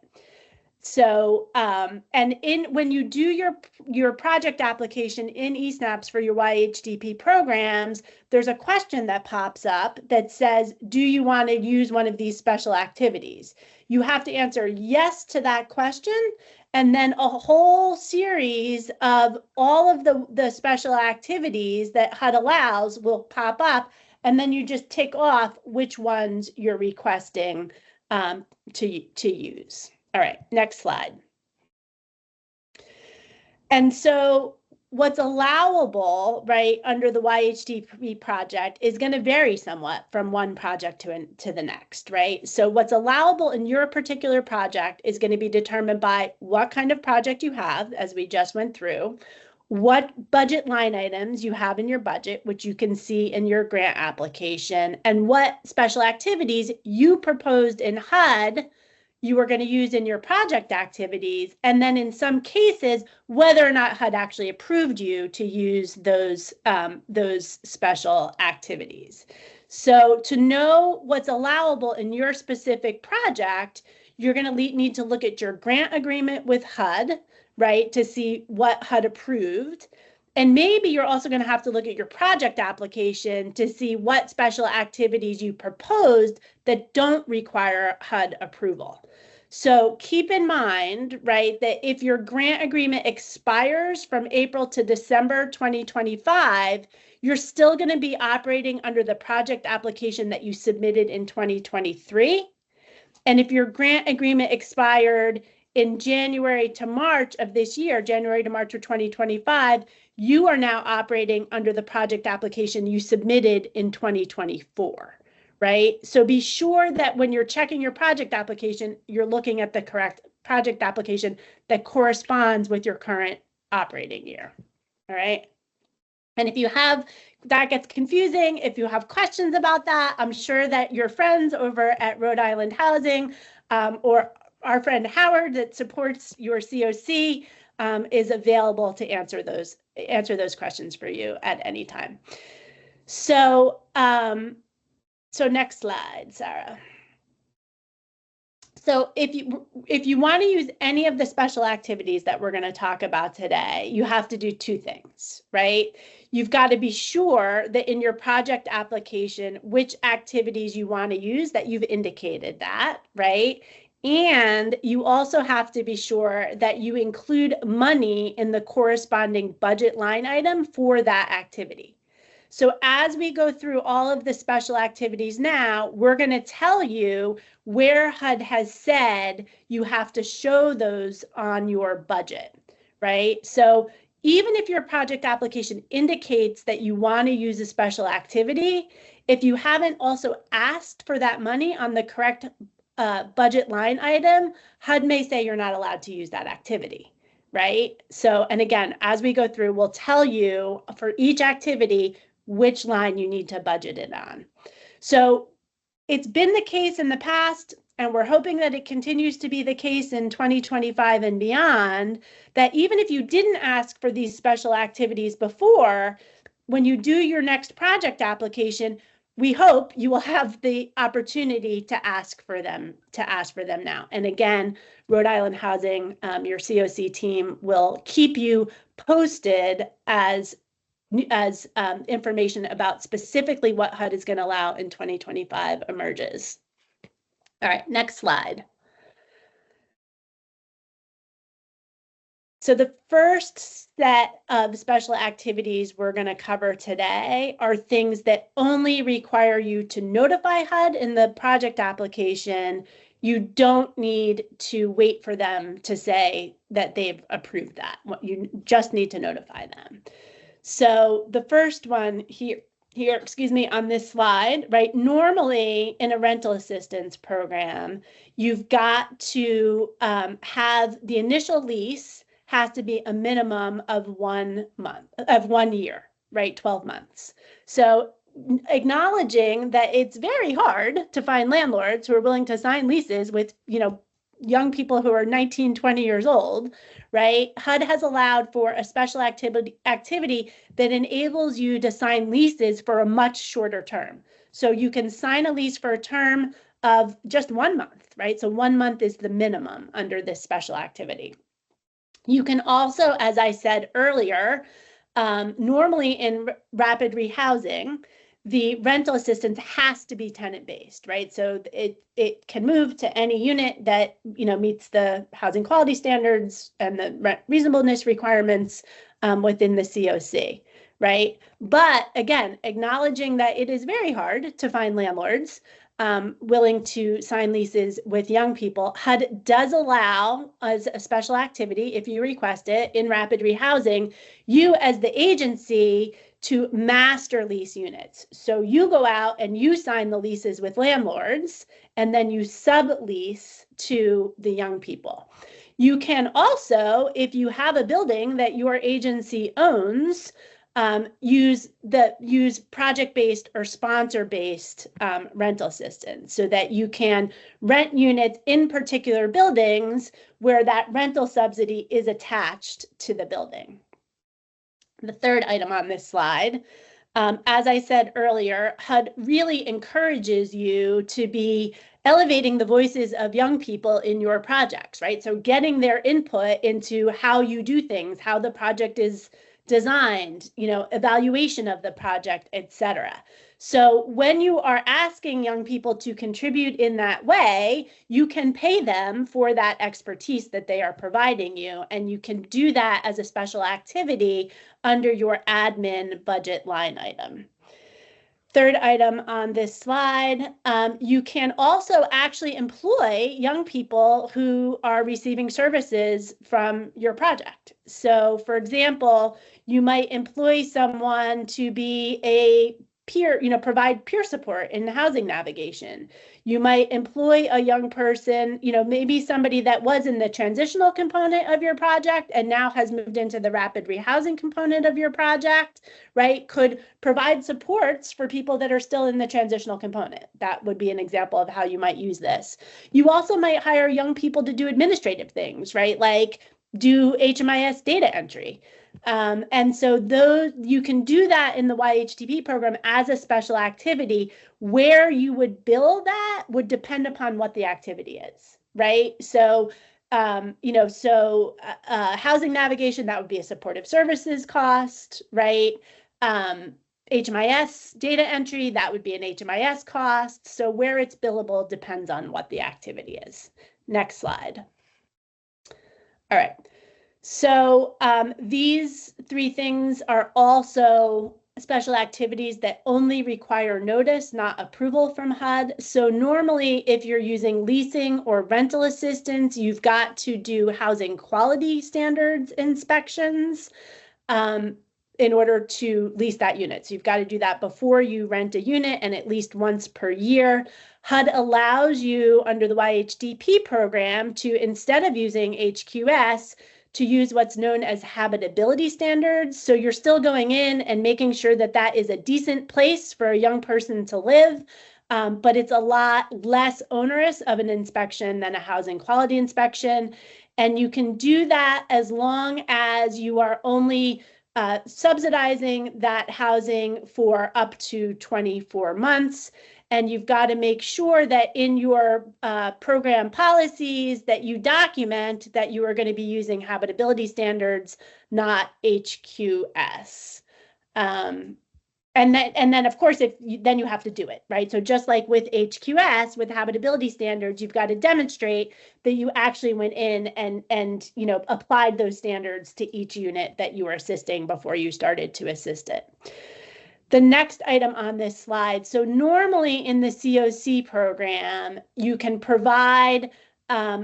So, and when you do your project application in eSNAPs for your YHDP programs, there's a question that pops up that says, do you want to use one of these special activities? You have to answer yes to that question, and then a whole series of all of the special activities that HUD allows will pop up, and then you just tick off which ones you're requesting to use. All right, next slide. And so what's allowable, right, under the YHDP project is going to vary somewhat from one project to the next, right? So what's allowable in your particular project is going to be determined by what kind of project you have, as we just went through, what budget line items you have in your budget, which you can see in your grant application, and what special activities you proposed in HUD you are going to use in your project activities, and then in some cases, whether or not HUD actually approved you to use those special activities. So to know what's allowable in your specific project, you're going to need to look at your grant agreement with HUD, right, to see what HUD approved. And maybe you're also going to have to look at your project application to see what special activities you proposed that don't require HUD approval. So keep in mind, right, that if your grant agreement expires from April to December 2025, you're still going to be operating under the project application that you submitted in 2023. And if your grant agreement expired in January to March of this year, January to March of 2025, you are now operating under the project application you submitted in 2024. Right? So be sure that when you're checking your project application, you're looking at the correct project application that corresponds with your current operating year. All right. And if you have, that gets confusing, if you have questions about that, I'm sure that your friends over at Rhode Island Housing or our friend Howard that supports your COC is available to answer those questions for you at any time. So, so next slide, Sarah. So if you want to use any of the special activities that we're going to talk about today, you have to do two things, right? You've got to be sure that in your project application, which activities you want to use, that you've indicated that, right? And you also have to be sure that you include money in the corresponding budget line item for that activity. So as we go through all of the special activities now, we're going to tell you where HUD has said you have to show those on your budget, right? So even if your project application indicates that you want to use a special activity, if you haven't also asked for that money on the correct budget line item, HUD may say you're not allowed to use that activity, right? So, and again, as we go through, we'll tell you for each activity which line you need to budget it on. So it's been the case in the past, and we're hoping that it continues to be the case in 2025 and beyond, that even if you didn't ask for these special activities before, when you do your next project application, we hope you will have the opportunity to ask for them now. And again, Rhode Island Housing, your COC team will keep you posted as information about specifically what HUD is going to allow in 2025 emerges. All right, next slide. So the first set of special activities we're going to cover today are things that only require you to notify HUD in the project application. You don't need to wait for them to say that they've approved that. You just need to notify them. So the first one here, on this slide, right? Normally in a rental assistance program, you've got to have the initial lease has to be a minimum of 1 year, right? 12 months. So acknowledging that it's very hard to find landlords who are willing to sign leases with, young people who are 19, 20 years old, right? HUD has allowed for a special activity that enables you to sign leases for a much shorter term. So you can sign a lease for a term of just 1 month, right? So 1 month is the minimum under this special activity. You can also, as I said earlier, normally in rapid rehousing, the rental assistance has to be tenant-based, right? So it can move to any unit that meets the housing quality standards and the rent reasonableness requirements within the COC, right? But again, acknowledging that it is very hard to find landlords willing to sign leases with young people, HUD does allow as a special activity, if you request it in rapid rehousing, you as the agency to master lease units. So you go out and you sign the leases with landlords, and then you sublease to the young people. You can also, if you have a building that your agency owns, use project-based or sponsor-based rental assistance so that you can rent units in particular buildings where that rental subsidy is attached to the building. The third item on this slide, as I said earlier, HUD really encourages you to be elevating the voices of young people in your projects, right? So getting their input into how you do things, how the project is designed, evaluation of the project, etc. So when you are asking young people to contribute in that way, you can pay them for that expertise that they are providing you, and you can do that as a special activity under your admin budget line item. Third item on this slide, you can also actually employ young people who are receiving services from your project. So for example, you might employ someone to be a peer, provide peer support in housing navigation. You might employ a young person, maybe somebody that was in the transitional component of your project and now has moved into the rapid rehousing component of your project, right? Could provide supports for people that are still in the transitional component. That would be an example of how you might use this. You also might hire young people to do administrative things, right? Like do HMIS data entry. And so those, you can do that in the YHDP program as a special activity. Where you would bill that would depend upon what the activity is, right? So, housing navigation, that would be a supportive services cost, right? HMIS data entry, that would be an HMIS cost. So where it's billable depends on what the activity is. Next slide. All right. So these three things are also special activities that only require notice, not approval from HUD. So normally, if you're using leasing or rental assistance, you've got to do housing quality standards inspections in order to lease that unit. So you've got to do that before you rent a unit and at least once per year. HUD allows you under the YHDP program to, instead of using HQS, to use what's known as habitability standards. So you're still going in and making sure that that is a decent place for a young person to live, but it's a lot less onerous of an inspection than a housing quality inspection. And you can do that as long as you are only subsidizing that housing for up to 24 months. And you've got to make sure that in your program policies that you document that you are going to be using habitability standards, not HQS. And then of course, then you have to do it, right? So just like with HQS, with habitability standards, you've got to demonstrate that you actually went in and applied those standards to each unit that you were assisting before you started to assist it. The next item on this slide, so normally in the CoC program, you can provide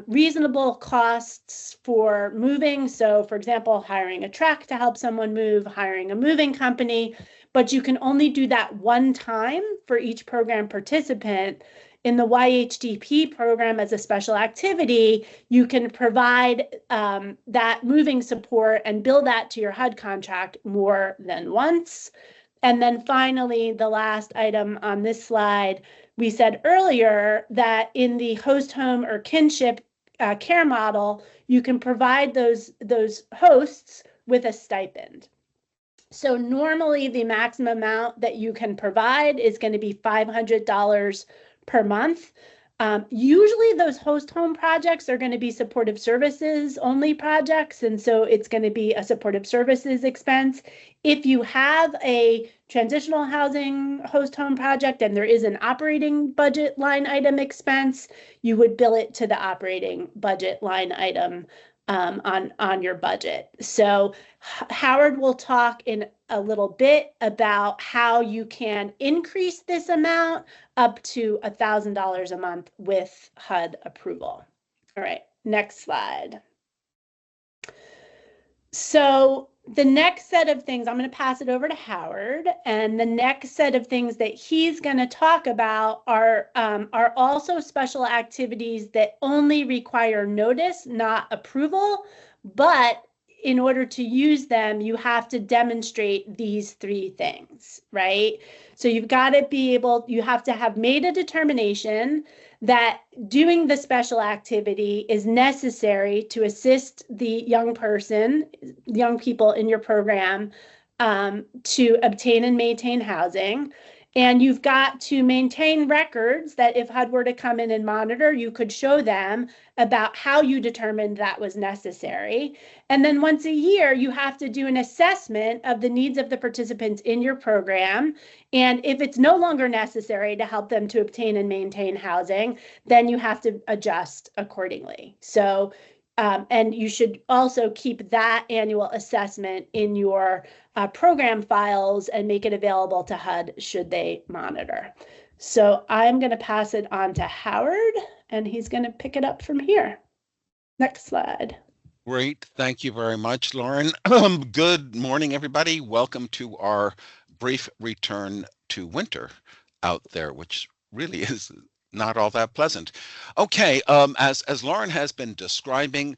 reasonable costs for moving. So for example, hiring a truck to help someone move, hiring a moving company, but you can only do that one time for each program participant. In the YHDP program as a special activity, you can provide that moving support and bill that to your HUD contract more than once. And then finally, the last item on this slide, we said earlier that in the host home or kinship care model, you can provide those hosts with a stipend. So normally the maximum amount that you can provide is going to be $500 per month. Usually those host home projects are going to be supportive services only projects, and so it's going to be a supportive services expense. If you have a transitional housing host home project and there is an operating budget line item expense, you would bill it to the operating budget line item on your budget. So Howard will talk in a little bit about how you can increase this amount up to $1,000 a month with HUD approval. All right, next slide. So the next set of things, I'm going to pass it over to Howard, and the next set of things that he's going to talk about are also special activities that only require notice, not approval, but in order to use them, you have to demonstrate these three things, right? So you've got to be able, you have to have made a determination that doing the special activity is necessary to assist the young person, young people in your program to obtain and maintain housing. And you've got to maintain records that if HUD were to come in and monitor, you could show them about how you determined that was necessary. And then once a year, you have to do an assessment of the needs of the participants in your program. And if it's no longer necessary to help them to obtain and maintain housing, then you have to adjust accordingly. So, and you should also keep that annual assessment in your program files and make it available to HUD should they monitor. So I'm going to pass it on to Howard, and he's going to pick it up from here. Next slide. Great. Thank you very much, Lauren. Good morning, everybody. Welcome to our brief return to winter out there, which really is not all that pleasant. Okay, as Lauren has been describing,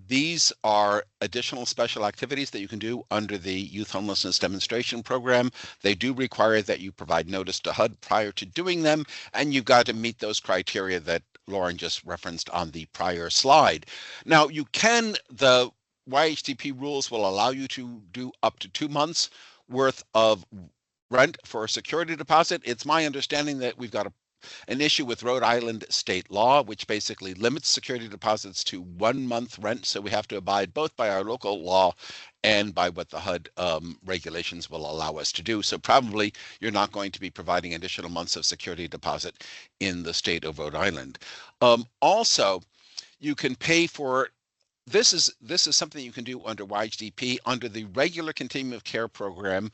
these are additional special activities that you can do under the Youth Homelessness Demonstration Program. They do require that you provide notice to HUD prior to doing them, and you've got to meet those criteria that Lauren just referenced on the prior slide. Now, the YHDP rules will allow you to do up to 2 months worth of rent for a security deposit. It's my understanding that we've got an issue with Rhode Island state law, which basically limits security deposits to 1 month rent. So we have to abide both by our local law and by what the HUD regulations will allow us to do. So probably you're not going to be providing additional months of security deposit in the state of Rhode Island. Also, you can pay for this is something you can do under YHDP under the regular continuum of care program.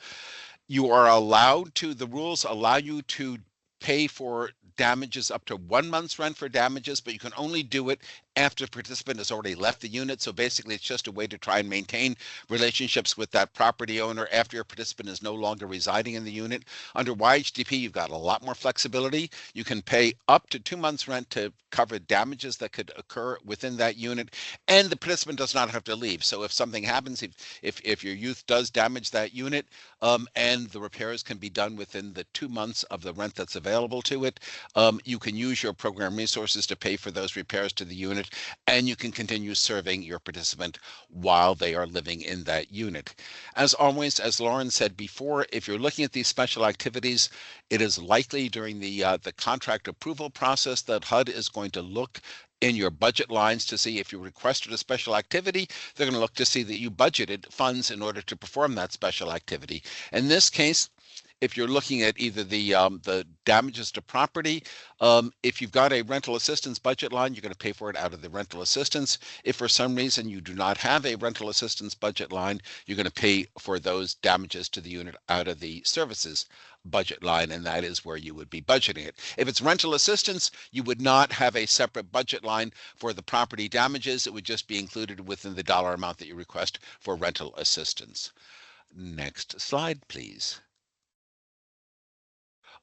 You are allowed to, the rules allow you to pay for damages up to 1 month's rent for damages, but you can only do it after the participant has already left the unit. So basically, it's just a way to try and maintain relationships with that property owner after your participant is no longer residing in the unit. Under YHDP, you've got a lot more flexibility. You can pay up to 2 months' rent to cover damages that could occur within that unit, and the participant does not have to leave. So if something happens, if your youth does damage that unit, and the repairs can be done within the 2 months of the rent that's available to it, you can use your program resources to pay for those repairs to the unit, and you can continue serving your participant while they are living in that unit. As always, as Lauren said before, if you're looking at these special activities, it is likely during the contract approval process that HUD is going to look in your budget lines to see if you requested a special activity. They're going to look to see that you budgeted funds in order to perform that special activity. In this case, if you're looking at either the damages to property, if you've got a rental assistance budget line, you're going to pay for it out of the rental assistance. If for some reason you do not have a rental assistance budget line, you're going to pay for those damages to the unit out of the services budget line, and that is where you would be budgeting it. If it's rental assistance, you would not have a separate budget line for the property damages. It would just be included within the dollar amount that you request for rental assistance. Next slide, please.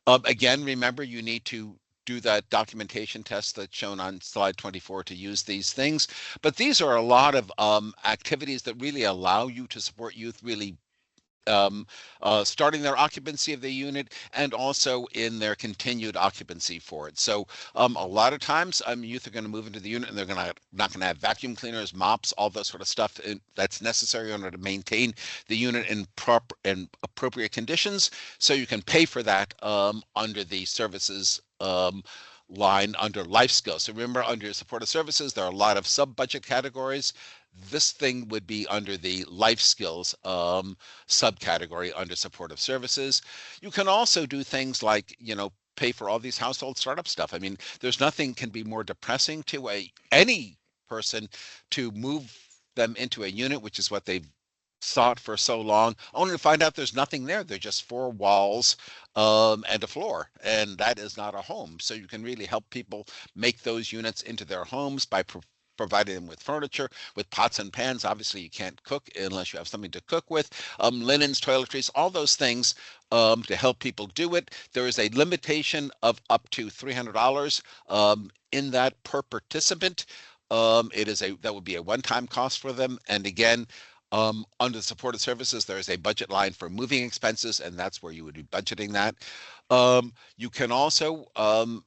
Again, remember, you need to do that documentation test that's shown on slide 24 to use these things. But these are a lot of activities that really allow you to support youth really starting their occupancy of the unit and also in their continued occupancy for it. So a lot of times youth are going to move into the unit and they're not going to have vacuum cleaners, mops, all that sort of stuff that's necessary in order to maintain the unit in proper and appropriate conditions. So you can pay for that under the services line under life skills. So remember, under supportive services, there are a lot of sub-budget categories. This thing would be under the life skills subcategory under supportive services. You can also do things like, pay for all these household startup stuff. I mean, there's nothing can be more depressing to any person to move them into a unit, which is what they've sought for so long, only to find out there's nothing there. They're just 4 walls and a floor, and that is not a home. So you can really help people make those units into their homes by providing them with furniture, with pots and pans. Obviously, you can't cook unless you have something to cook with, linens, toiletries, all those things to help people do it. There is a limitation of up to $300 in that per participant. That would be a one-time cost for them. And again, under supportive services, there is a budget line for moving expenses, and that's where you would be budgeting that. You can also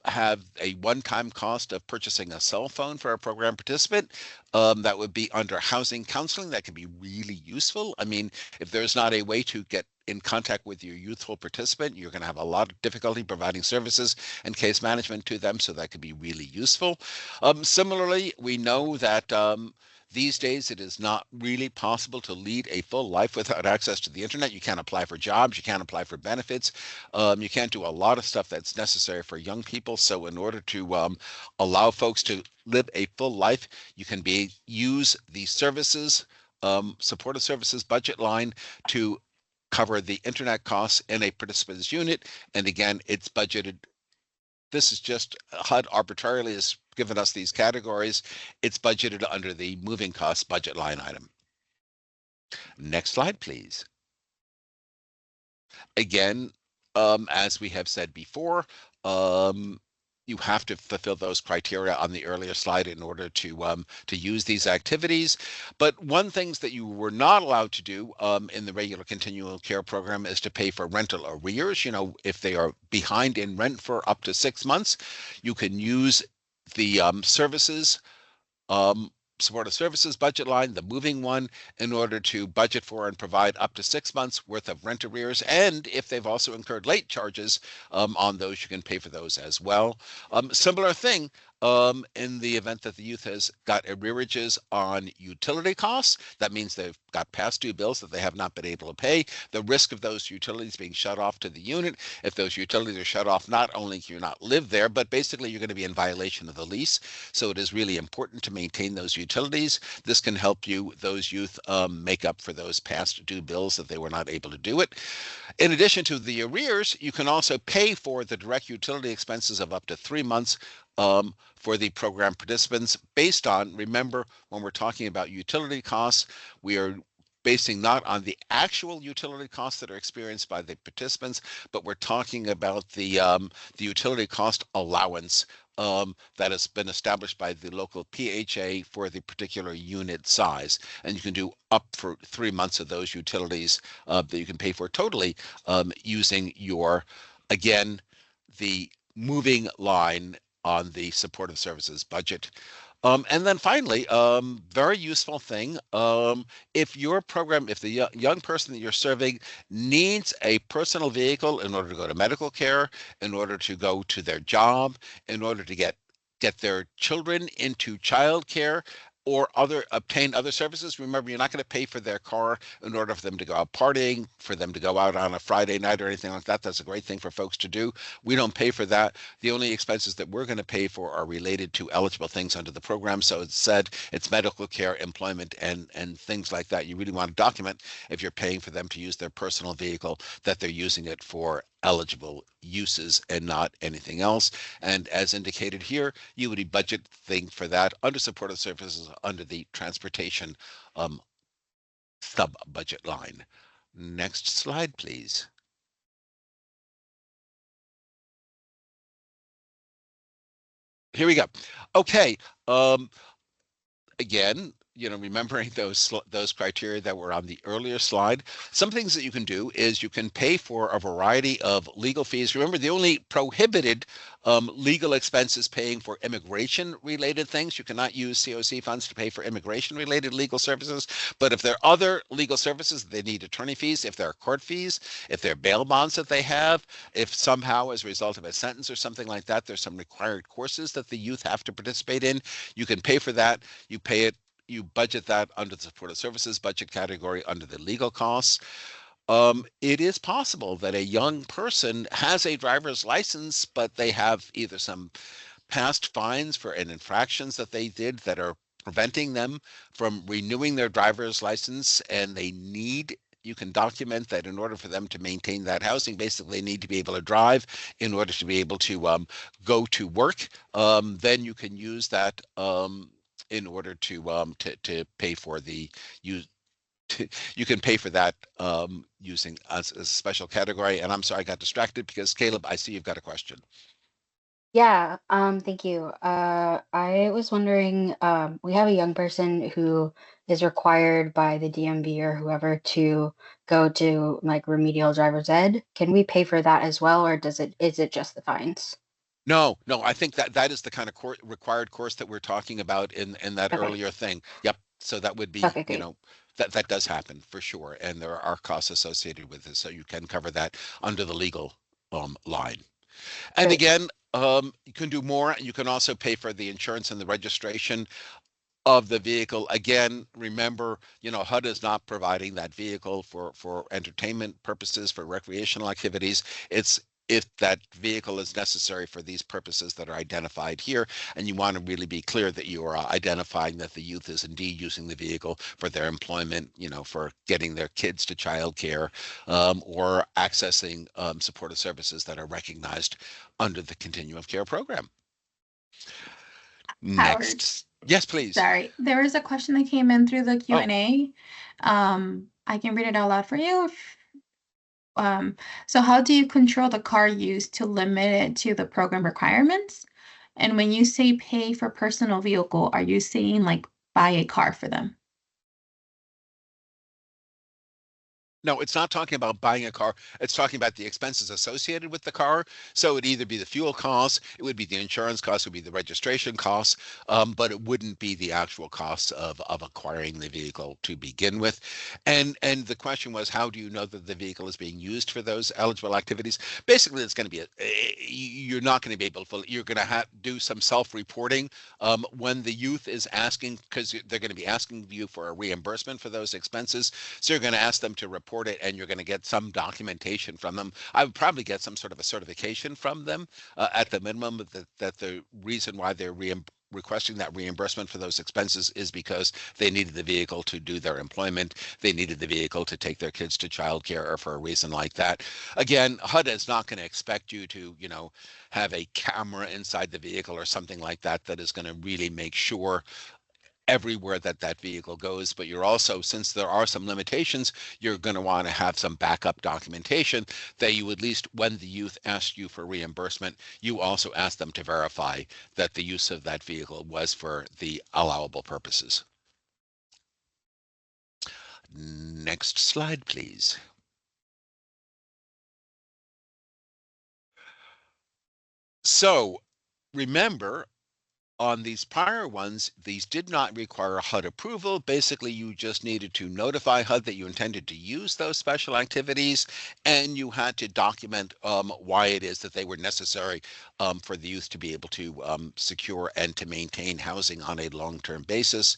have a one-time cost of purchasing a cell phone for a program participant. That would be under housing counseling. That could be really useful. I mean, if there's not a way to get in contact with your youthful participant, you're going to have a lot of difficulty providing services and case management to them, so that could be really useful. Similarly, we know that these days, it is not really possible to lead a full life without access to the internet. You can't apply for jobs, you can't apply for benefits, you can't do a lot of stuff that's necessary for young people. So in order to allow folks to live a full life, you can use the services, supportive services budget line to cover the internet costs in a participant's unit. And again, it's budgeted. This is just HUD arbitrarily has given us these categories. It's budgeted under the moving costs budget line item. Next slide, please. Again, as we have said before, you have to fulfill those criteria on the earlier slide in order to use these activities. But one thing that you were not allowed to do in the regular continual care program is to pay for rental arrears. You know, if they are behind in rent for up to 6 months, you can use the services supportive services budget line, the moving one, in order to budget for and provide up to 6 months worth of rent arrears. And if they've also incurred late charges on those, you can pay for those as well. Similar thing, in the event that the youth has got arrearages on utility costs, that means they've got past due bills that they have not been able to pay. The risk of those utilities being shut off to the unit, if those utilities are shut off, not only can you not live there, but basically you're going to be in violation of the lease. So it is really important to maintain those utilities. This can help you, those youth, make up for those past due bills that they were not able to do it. In addition to the arrears, you can also pay for the direct utility expenses of up to 3 months for the program participants based on, remember, when we're talking about utility costs, we are basing not on the actual utility costs that are experienced by the participants, but we're talking about the utility cost allowance that has been established by the local PHA for the particular unit size. And you can do up for 3 months of those utilities that you can pay for totally using your, again, the moving line on the supportive services budget. And then finally, very useful thing, if your program, if the young person that you're serving needs a personal vehicle in order to go to medical care, in order to go to their job, in order to get their children into childcare, or obtain other services. Remember, you're not going to pay for their car in order for them to go out partying, for them to go out on a Friday night or anything like that. That's a great thing for folks to do. We don't pay for that. The only expenses that we're going to pay for are related to eligible things under the program. So it's said it's medical care, employment, and things like that. You really want to document, if you're paying for them to use their personal vehicle, that they're using it for eligible uses and not anything else. And as indicated here, you would be budgeting for that under supportive services under the transportation sub budget line. Next slide, please. Here we go. Okay. Again, you know, remembering those criteria that were on the earlier slide, some things that you can do is you can pay for a variety of legal fees. Remember, the only prohibited legal expenses paying for immigration-related things. You cannot use COC funds to pay for immigration-related legal services. But if there are other legal services, they need attorney fees, if there are court fees, if there are bail bonds that they have, if somehow as a result of a sentence or something like that, there's some required courses that the youth have to participate in, you can pay for that. You pay it. You budget that under the supportive services budget category under the legal costs. It is possible that a young person has a driver's license, but they have either some past fines for infractions that they did that are preventing them from renewing their driver's license, and you can document that in order for them to maintain that housing, basically they need to be able to drive in order to be able to go to work. Then you can use that in order to pay for the you can pay for that using as a special category. And I'm sorry, I got distracted because Caleb, I see you've got a question. Yeah, thank you. I was wondering, we have a young person who is required by the DMV or whoever to go to like remedial driver's ed. Can we pay for that as well, or is it just the fines? No, I think that is the kind of required course that we're talking about in that Okay. earlier thing. Yep. So that would be, Okay, you great. know, that does happen for sure. And there are costs associated with it. So you can cover that under the legal line. And Great. again, you can do more. You can also pay for the insurance and the registration of the vehicle. Again, remember, you know, HUD is not providing that vehicle for entertainment purposes, for recreational activities. It's if that vehicle is necessary for these purposes that are identified here, and you want to really be clear that you are identifying that the youth is indeed using the vehicle for their employment, you know, for getting their kids to childcare, or accessing supportive services that are recognized under the Continuum of Care program. Howard. Next. Yes, please. Sorry, there was a question that came in through the Q&A. I can read it out loud for you. So how do you control the car use to limit it to the program requirements? And when you say pay for personal vehicle, are you saying like buy a car for them? No, it's not talking about buying a car. It's talking about the expenses associated with the car. So it'd either be the fuel costs, it would be the insurance costs, it would be the registration costs, but it wouldn't be the actual costs of acquiring the vehicle to begin with. And the question was, how do you know that the vehicle is being used for those eligible activities? Basically, it's going to be you're not going to be able to. You're going to do some self-reporting when the youth is asking, because they're going to be asking you for a reimbursement for those expenses. So you're going to ask them to report it, and you're going to get some documentation from them. I would probably get some sort of a certification from them at the minimum that the reason why they're requesting that reimbursement for those expenses is because they needed the vehicle to do their employment. They needed the vehicle to take their kids to childcare, or for a reason like that. Again, HUD is not going to expect you to, you know, have a camera inside the vehicle or something like that that is going to really make sure everywhere that vehicle goes, but you're also, since there are some limitations, you're going to want to have some backup documentation that you, at least when the youth ask you for reimbursement, you also ask them to verify that the use of that vehicle was for the allowable purposes. Next slide, please. So remember, on these prior ones, these did not require HUD approval. Basically, you just needed to notify HUD that you intended to use those special activities, and you had to document why it is that they were necessary for the youth to be able to secure and to maintain housing on a long-term basis.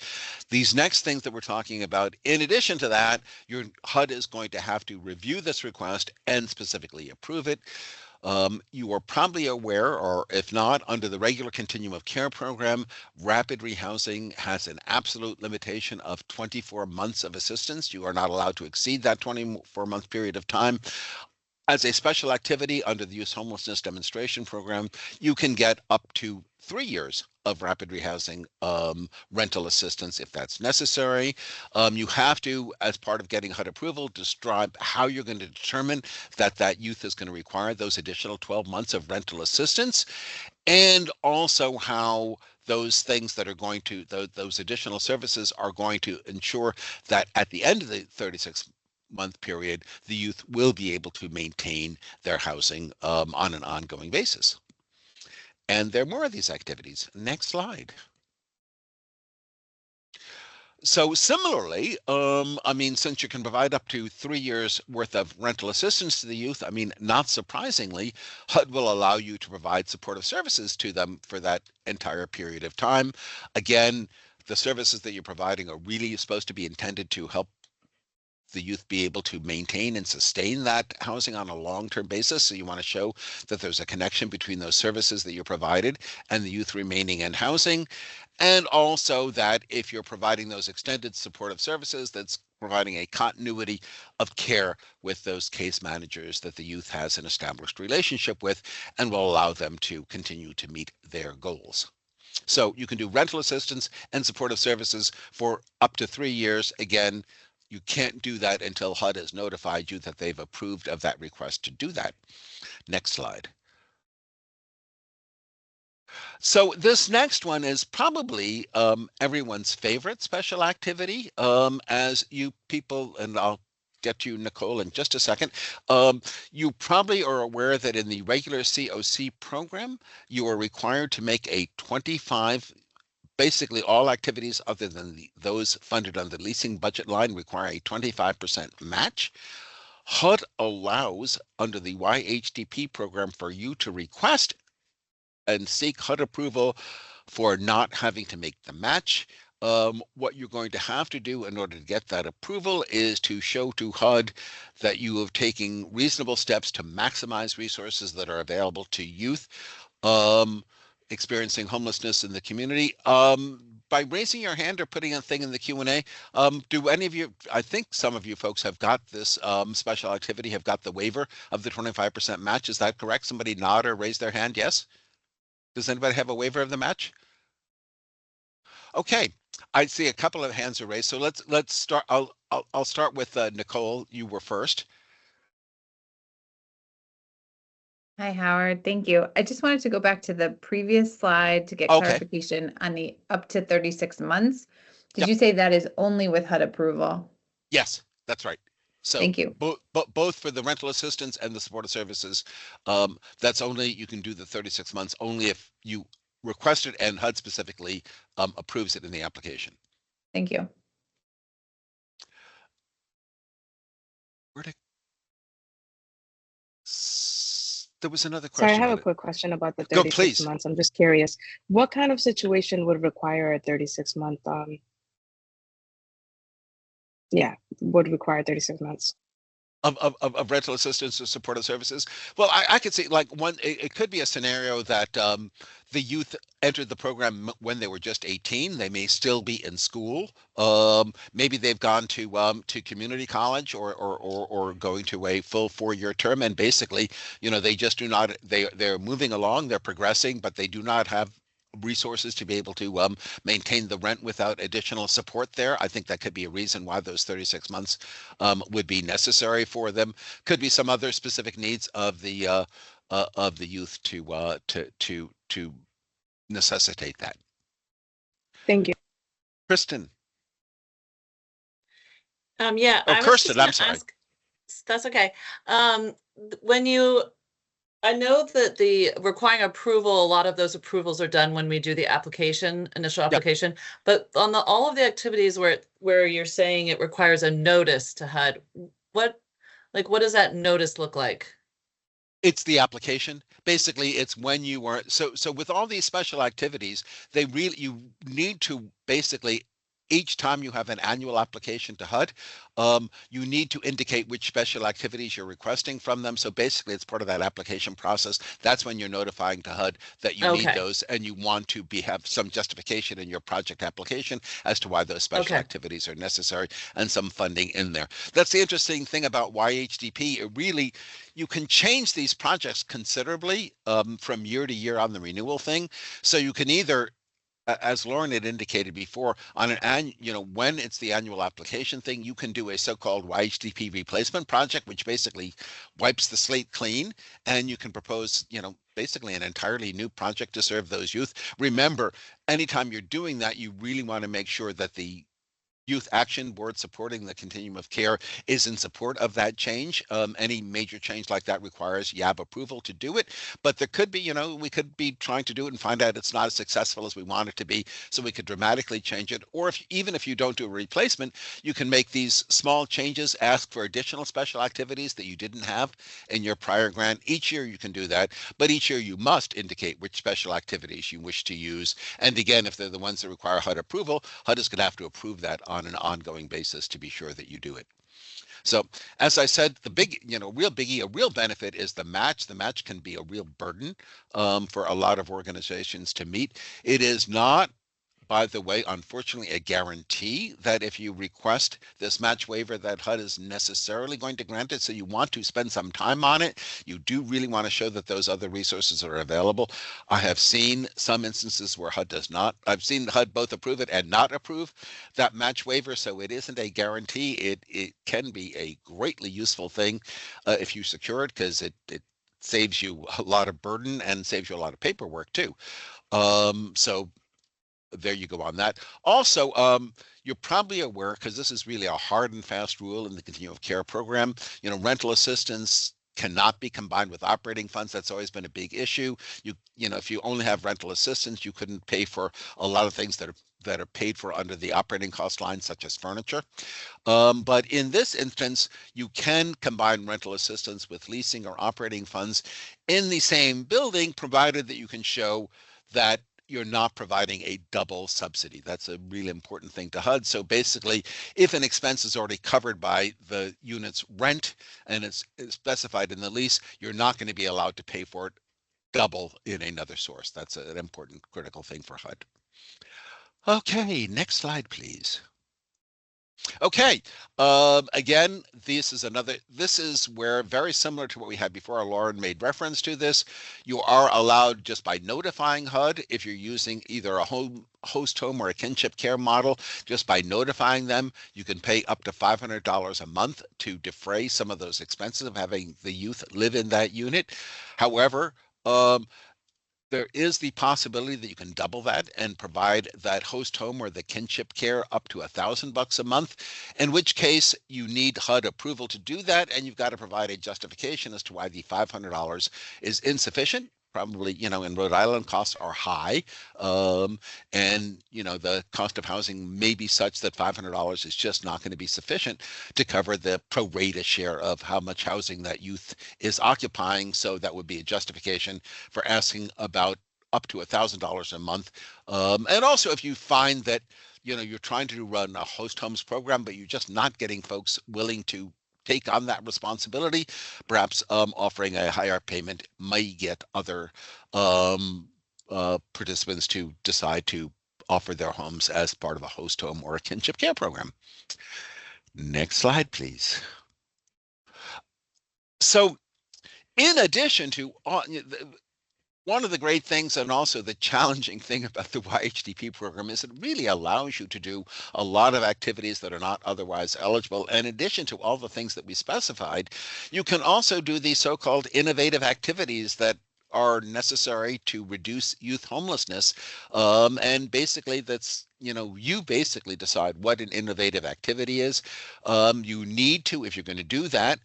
These next things that we're talking about, in addition to that, your HUD is going to have to review this request and specifically approve it. You are probably aware, or if not, under the regular Continuum of Care program, rapid rehousing has an absolute limitation of 24 months of assistance. You are not allowed to exceed that 24-month period of time. As a special activity under the Youth Homelessness Demonstration Program, you can get up to 3 years of rapid rehousing rental assistance if that's necessary. You have to, as part of getting HUD approval, describe how you're going to determine that youth is going to require those additional 12 months of rental assistance, and also how those things that are going to, those additional services are going to ensure that at the end of the 36-month period, the youth will be able to maintain their housing on an ongoing basis. And there are more of these activities. Next slide. So similarly, I mean, since you can provide up to 3 years worth of rental assistance to the youth, I mean, not surprisingly, HUD will allow you to provide supportive services to them for that entire period of time. Again, the services that you're providing are really supposed to be intended to help the youth be able to maintain and sustain that housing on a long-term basis. So you want to show that there's a connection between those services that you provided and the youth remaining in housing. And also that if you're providing those extended supportive services, that's providing a continuity of care with those case managers that the youth has an established relationship with, and will allow them to continue to meet their goals. So you can do rental assistance and supportive services for up to 3 years. Again, you can't do that until HUD has notified you that they've approved of that request to do that. Next slide. So this next one is probably everyone's favorite special activity. As you people, and I'll get to you, Nicole, in just a second. You probably are aware that in the regular CoC program, you are required to make a 25 basically all activities other than those funded on the leasing budget line require a 25% match. HUD allows under the YHDP program for you to request and seek HUD approval for not having to make the match. What you're going to have to do in order to get that approval is to show to HUD that you have taken reasonable steps to maximize resources that are available to youth experiencing homelessness in the community. By raising your hand or putting a thing in the Q&A, do any of you, I think some of you folks have got this special activity, have got the waiver of the 25% match. Is that correct? Somebody nod or raise their hand? Yes? Does anybody have a waiver of the match? Okay, I see a couple of hands are raised. So let's start. I'll start with Nicole. You were first. Hi, Howard. Thank you. I just wanted to go back to the previous slide to get clarification on the up to 36 months. Did you say that is only with HUD approval? Yes, that's right. So thank you. Both for the rental assistance and the supportive services, that's only, you can do the 36 months only if you request it and HUD specifically approves it in the application. Thank you. There was another question. Sorry, I have a quick question about the 36 months. I'm just curious. What kind of situation would require a 36-month, would require 36 months? Of rental assistance or supportive services? Well, I could see like one, it could be a scenario that the youth entered the program when they were just 18. They may still be in school. Maybe they've gone to community college or going to a full 4-year term. And basically, you know, they just do not, they're moving along, they're progressing, but they do not have resources to be able to maintain the rent without additional support there. I think that could be a reason why those 36 months would be necessary for them. Could be some other specific needs of the youth to necessitate that. Thank you. Kristen. Yeah. Oh, Kirsten, I'm sorry. That's okay. I know that the requiring approval, a lot of those approvals are done when we do the application, initial application, but on all of the activities where you're saying it requires a notice to HUD, what does that notice look like? It's the application. Basically, it's when you are, so with all these special activities, you need to basically, each time you have an annual application to HUD, you need to indicate which special activities you're requesting from them. So basically, it's part of that application process. That's when you're notifying to HUD that you need those, and you want to have some justification in your project application as to why those special activities are necessary and some funding in there. That's the interesting thing about YHDP. It really, you can change these projects considerably from year to year on the renewal thing. So you can either, as Lauren had indicated before, on when it's the annual application thing, you can do a so-called YHDP replacement project, which basically wipes the slate clean, and you can propose, basically an entirely new project to serve those youth. Remember, anytime you're doing that, you really want to make sure that the Youth Action Board supporting the continuum of care is in support of that change. Any major change like that requires YAB approval to do it, but there could be, we could be trying to do it and find out it's not as successful as we want it to be, so we could dramatically change it. Or even if you don't do a replacement, you can make these small changes, ask for additional special activities that you didn't have in your prior grant. Each year you can do that, but each year you must indicate which special activities you wish to use. And again, if they're the ones that require HUD approval, HUD is going to have to approve that on an ongoing basis to be sure that you do it. So as I said, the big, real biggie, a real benefit is the match. The match can be a real burden for a lot of organizations to meet. It is not, by the way, unfortunately, a guarantee that if you request this match waiver that HUD is necessarily going to grant it. So you want to spend some time on it. You do really want to show that those other resources are available. I have seen some instances where HUD does not. I've seen HUD both approve it and not approve that match waiver. So it isn't a guarantee. It can be a greatly useful thing if you secure it, because it saves you a lot of burden and saves you a lot of paperwork too. So there you go on that. Also, you're probably aware, because this is really a hard and fast rule in the continuum of care program, rental assistance cannot be combined with operating funds. That's always been a big issue. You know, if you only have rental assistance, you couldn't pay for a lot of things that are paid for under the operating cost line, such as furniture. But in this instance, you can combine rental assistance with leasing or operating funds in the same building, provided that you can show that you're not providing a double subsidy. That's a really important thing to HUD. So basically, if an expense is already covered by the unit's rent and it's specified in the lease, you're not going to be allowed to pay for it double in another source. That's an important critical thing for HUD. Okay, next slide, please. Okay, again, this is where, very similar to what we had before, Lauren made reference to this, you are allowed just by notifying HUD, if you're using either a host home or a kinship care model, just by notifying them, you can pay up to $500 a month to defray some of those expenses of having the youth live in that unit. However, there is the possibility that you can double that and provide that host home or the kinship care up to $1,000 a month, in which case you need HUD approval to do that, and you've got to provide a justification as to why the $500 is insufficient. Probably, you know, in Rhode Island, costs are high, and, you know, the cost of housing may be such that $500 is just not going to be sufficient to cover the pro rata share of how much housing that youth is occupying. So that would be a justification for asking about up to $1,000 a month. And also, if you find that, you know, you're trying to run a host homes program, but you're just not getting folks willing to take on that responsibility, perhaps offering a higher payment may get other participants to decide to offer their homes as part of a host home or a kinship care program. Next slide, please. So in addition to one of the great things and also the challenging thing about the YHDP program is it really allows you to do a lot of activities that are not otherwise eligible. In addition to all the things that we specified, you can also do these so-called innovative activities that are necessary to reduce youth homelessness. And basically that's, you know, you basically decide what an innovative activity is. You need to, if you're going to do that,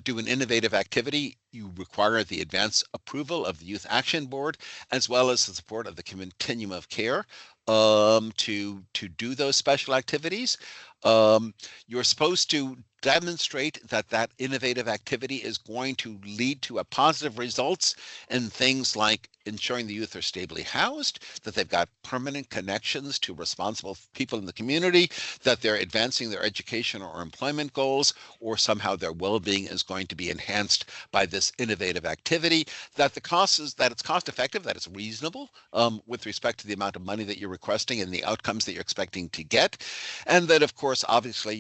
do an innovative activity, you require the advance approval of the Youth Action Board, as well as the support of the Continuum of Care to do those special activities. You're supposed to demonstrate that that innovative activity is going to lead to a positive results in things like ensuring the youth are stably housed, that they've got permanent connections to responsible people in the community, that they're advancing their education or employment goals, or somehow their well-being is going to be enhanced by this innovative activity, that the cost is, that it's cost effective, that it's reasonable with respect to the amount of money that you're requesting and the outcomes that you're expecting to get, and that of course obviously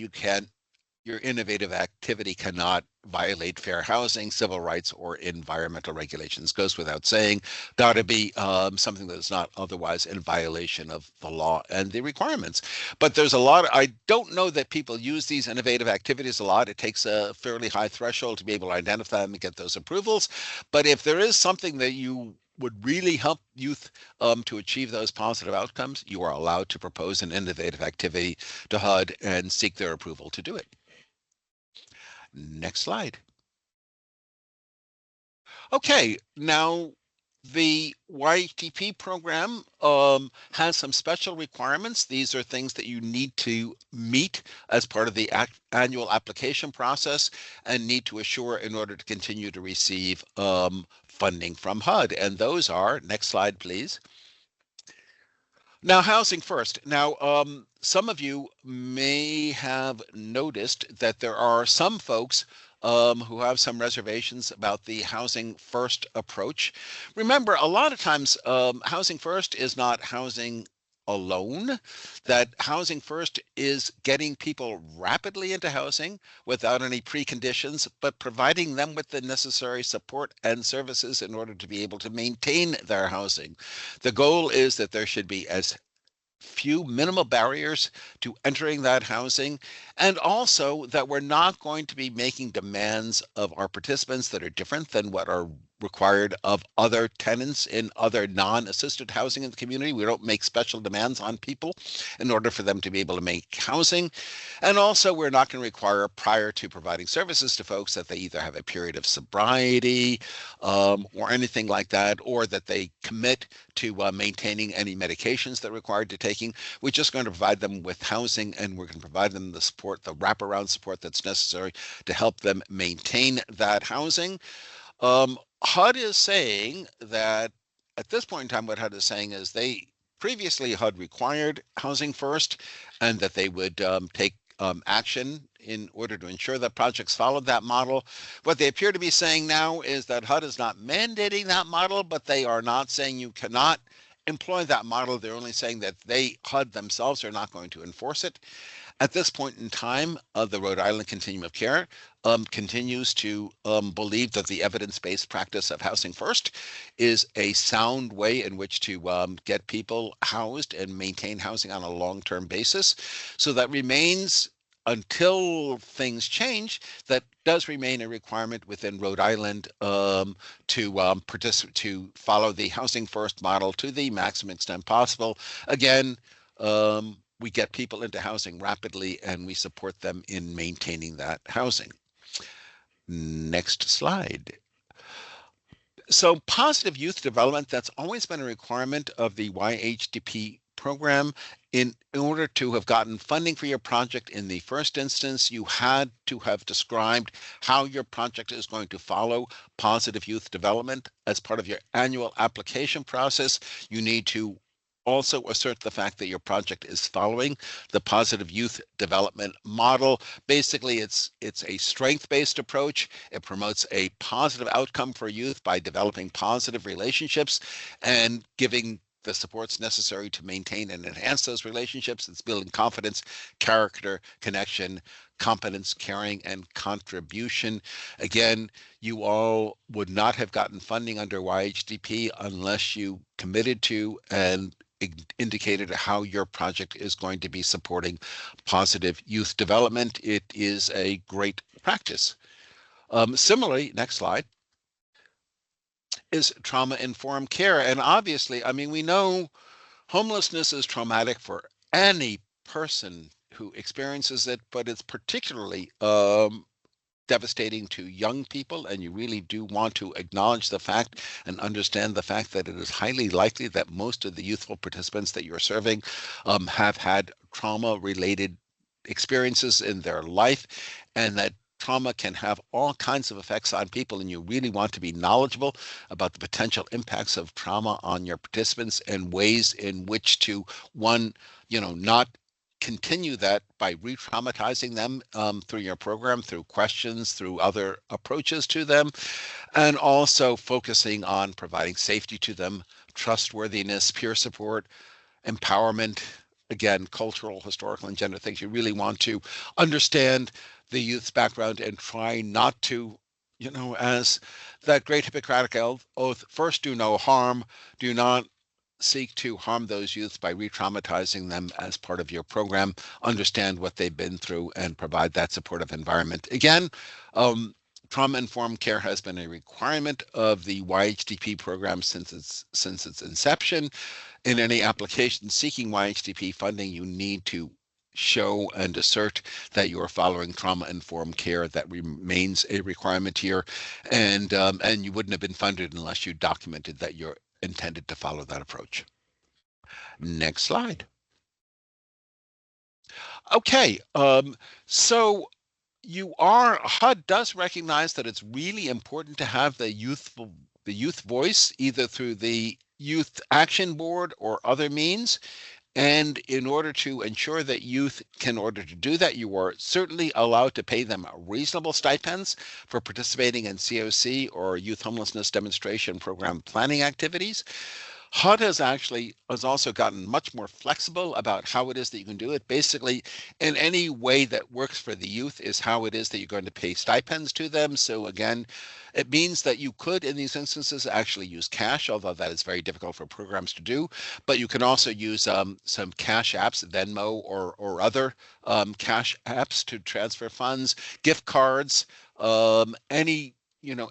your innovative activity cannot violate fair housing, civil rights, or environmental regulations. Goes without saying, got to be something that is not otherwise in violation of the law and the requirements. But there's a lot, I don't know that people use these innovative activities a lot. It takes a fairly high threshold to be able to identify them and get those approvals. But if there is something that you would really help youth to achieve those positive outcomes, you are allowed to propose an innovative activity to HUD and seek their approval to do it. Next slide. Okay, now the YHDP program has some special requirements. These are things that you need to meet as part of the annual application process and need to assure in order to continue to receive funding from HUD. And those are, next slide, please. Now, housing first. Now, some of you may have noticed that there are some folks who have some reservations about the housing first approach. Remember, a lot of times housing first is not housing alone, that housing first is getting people rapidly into housing without any preconditions, but providing them with the necessary support and services in order to be able to maintain their housing. The goal is that there should be as few minimal barriers to entering that housing, and also that we're not going to be making demands of our participants that are different than what are required of other tenants in other non-assisted housing in the community. We don't make special demands on people in order for them to be able to make housing. And also, we're not going to require prior to providing services to folks that they either have a period of sobriety or anything like that, or that they commit to maintaining any medications that are required to taking. We're just going to provide them with housing, and we're going to provide them the support, the wraparound support that's necessary to help them maintain that housing. HUD is saying that at this point in time, what HUD is saying is previously HUD required housing first, and that they would take action in order to ensure that projects followed that model. What they appear to be saying now is that HUD is not mandating that model, but they are not saying you cannot employ that model. They're only saying that HUD themselves are not going to enforce it. At this point in time, the Rhode Island Continuum of Care continues to believe that the evidence-based practice of housing first is a sound way in which to get people housed and maintain housing on a long-term basis. So that remains, until things change, that does remain a requirement within Rhode Island to follow the housing first model to the maximum extent possible. Again, we get people into housing rapidly, and we support them in maintaining that housing. Next slide. So positive youth development, that's always been a requirement of the YHDP program. In order to have gotten funding for your project in the first instance, you had to have described how your project is going to follow positive youth development. As part of your annual application process, you need to also assert the fact that your project is following the positive youth development model. Basically, it's a strength-based approach. It promotes a positive outcome for youth by developing positive relationships and giving the supports necessary to maintain and enhance those relationships. It's building confidence, character, connection, competence, caring, and contribution. Again, you all would not have gotten funding under YHDP unless you committed to and indicated how your project is going to be supporting positive youth development. It is a great practice. Similarly, next slide, is trauma-informed care. And obviously, I mean, we know homelessness is traumatic for any person who experiences it, but it's particularly devastating to young people, and you really do want to acknowledge the fact and understand the fact that it is highly likely that most of the youthful participants that you're serving have had trauma-related experiences in their life, and that trauma can have all kinds of effects on people, and you really want to be knowledgeable about the potential impacts of trauma on your participants and ways in which to, one, not continue that by re-traumatizing them through your program, through questions, through other approaches to them, and also focusing on providing safety to them, trustworthiness, peer support, empowerment, again, cultural, historical, and gender things. You really want to understand the youth's background and try not to, as that great Hippocratic oath, first do no harm, do not seek to harm those youths by re-traumatizing them as part of your program. Understand what they've been through and provide that supportive environment. Again, trauma-informed care has been a requirement of the YHDP program since its inception. In any application seeking YHDP funding, you need to show and assert that you are following trauma-informed care. That remains a requirement here, and you wouldn't have been funded unless you documented that you're intended to follow that approach. Next slide. Okay, so HUD does recognize that it's really important to have the youth voice, either through the Youth Action Board or other means. And in order to ensure that youth can, in order to do that, you are certainly allowed to pay them reasonable stipends for participating in COC or Youth Homelessness Demonstration Program planning activities. HUD has also gotten much more flexible about how it is that you can do it. Basically, in any way that works for the youth is how it is that you're going to pay stipends to them. So again, it means that you could, in these instances, actually use cash, although that is very difficult for programs to do. But you can also use some cash apps, Venmo or other cash apps to transfer funds, gift cards, any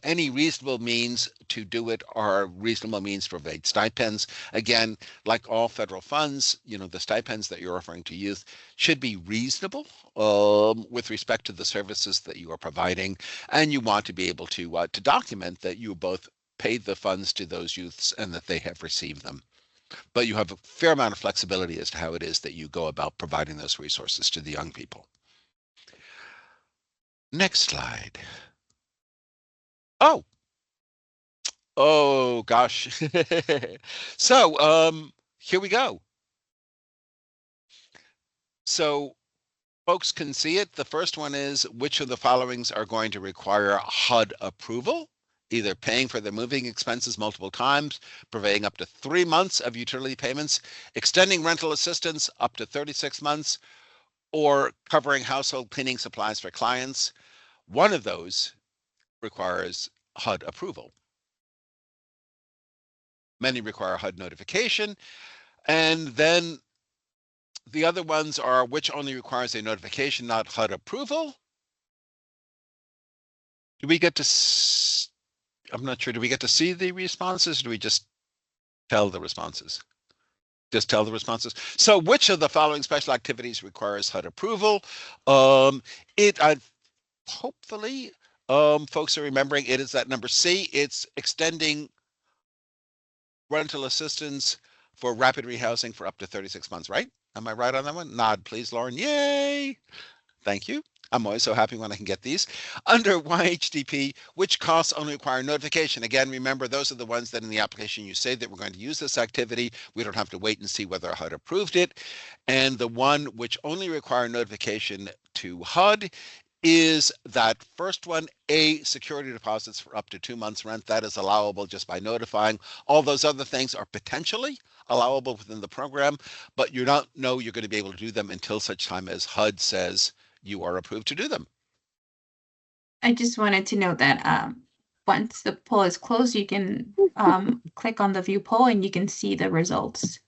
any reasonable means to do it are reasonable means to provide stipends. Again, like all federal funds, the stipends that you're offering to youth should be reasonable with respect to the services that you are providing, and you want to be able to document that you both paid the funds to those youths and that they have received them. But you have a fair amount of flexibility as to how it is that you go about providing those resources to the young people. Next slide. Oh gosh. So here we go. So folks can see it. The first one is, which of the followings are going to require HUD approval? Either paying for the moving expenses multiple times, providing up to 3 months of utility payments, extending rental assistance up to 36 months, or covering household cleaning supplies for clients. One of those requires HUD approval. Many require HUD notification. And then the other ones are which only requires a notification, not HUD approval. Do we get to, I'm not sure, do we get to see the responses? Or do we just tell the responses? Just tell the responses. So which of the following special activities requires HUD approval? Hopefully, folks are remembering it is that number C. It's extending rental assistance for rapid rehousing for up to 36 months, right? Am I right on that one? Nod, please, Lauren. Yay! Thank you. I'm always so happy when I can get these. Under YHDP, which costs only require notification? Again, remember, those are the ones that in the application you say that we're going to use this activity. We don't have to wait and see whether HUD approved it. And the one which only require notification to HUD is that first one, A, security deposits for up to 2 months rent. That is allowable just by notifying. All those other things are potentially allowable within the program, but you don't know you're going to be able to do them until such time as HUD says you are approved to do them. I just wanted to note that once the poll is closed, you can click on the view poll and you can see the results.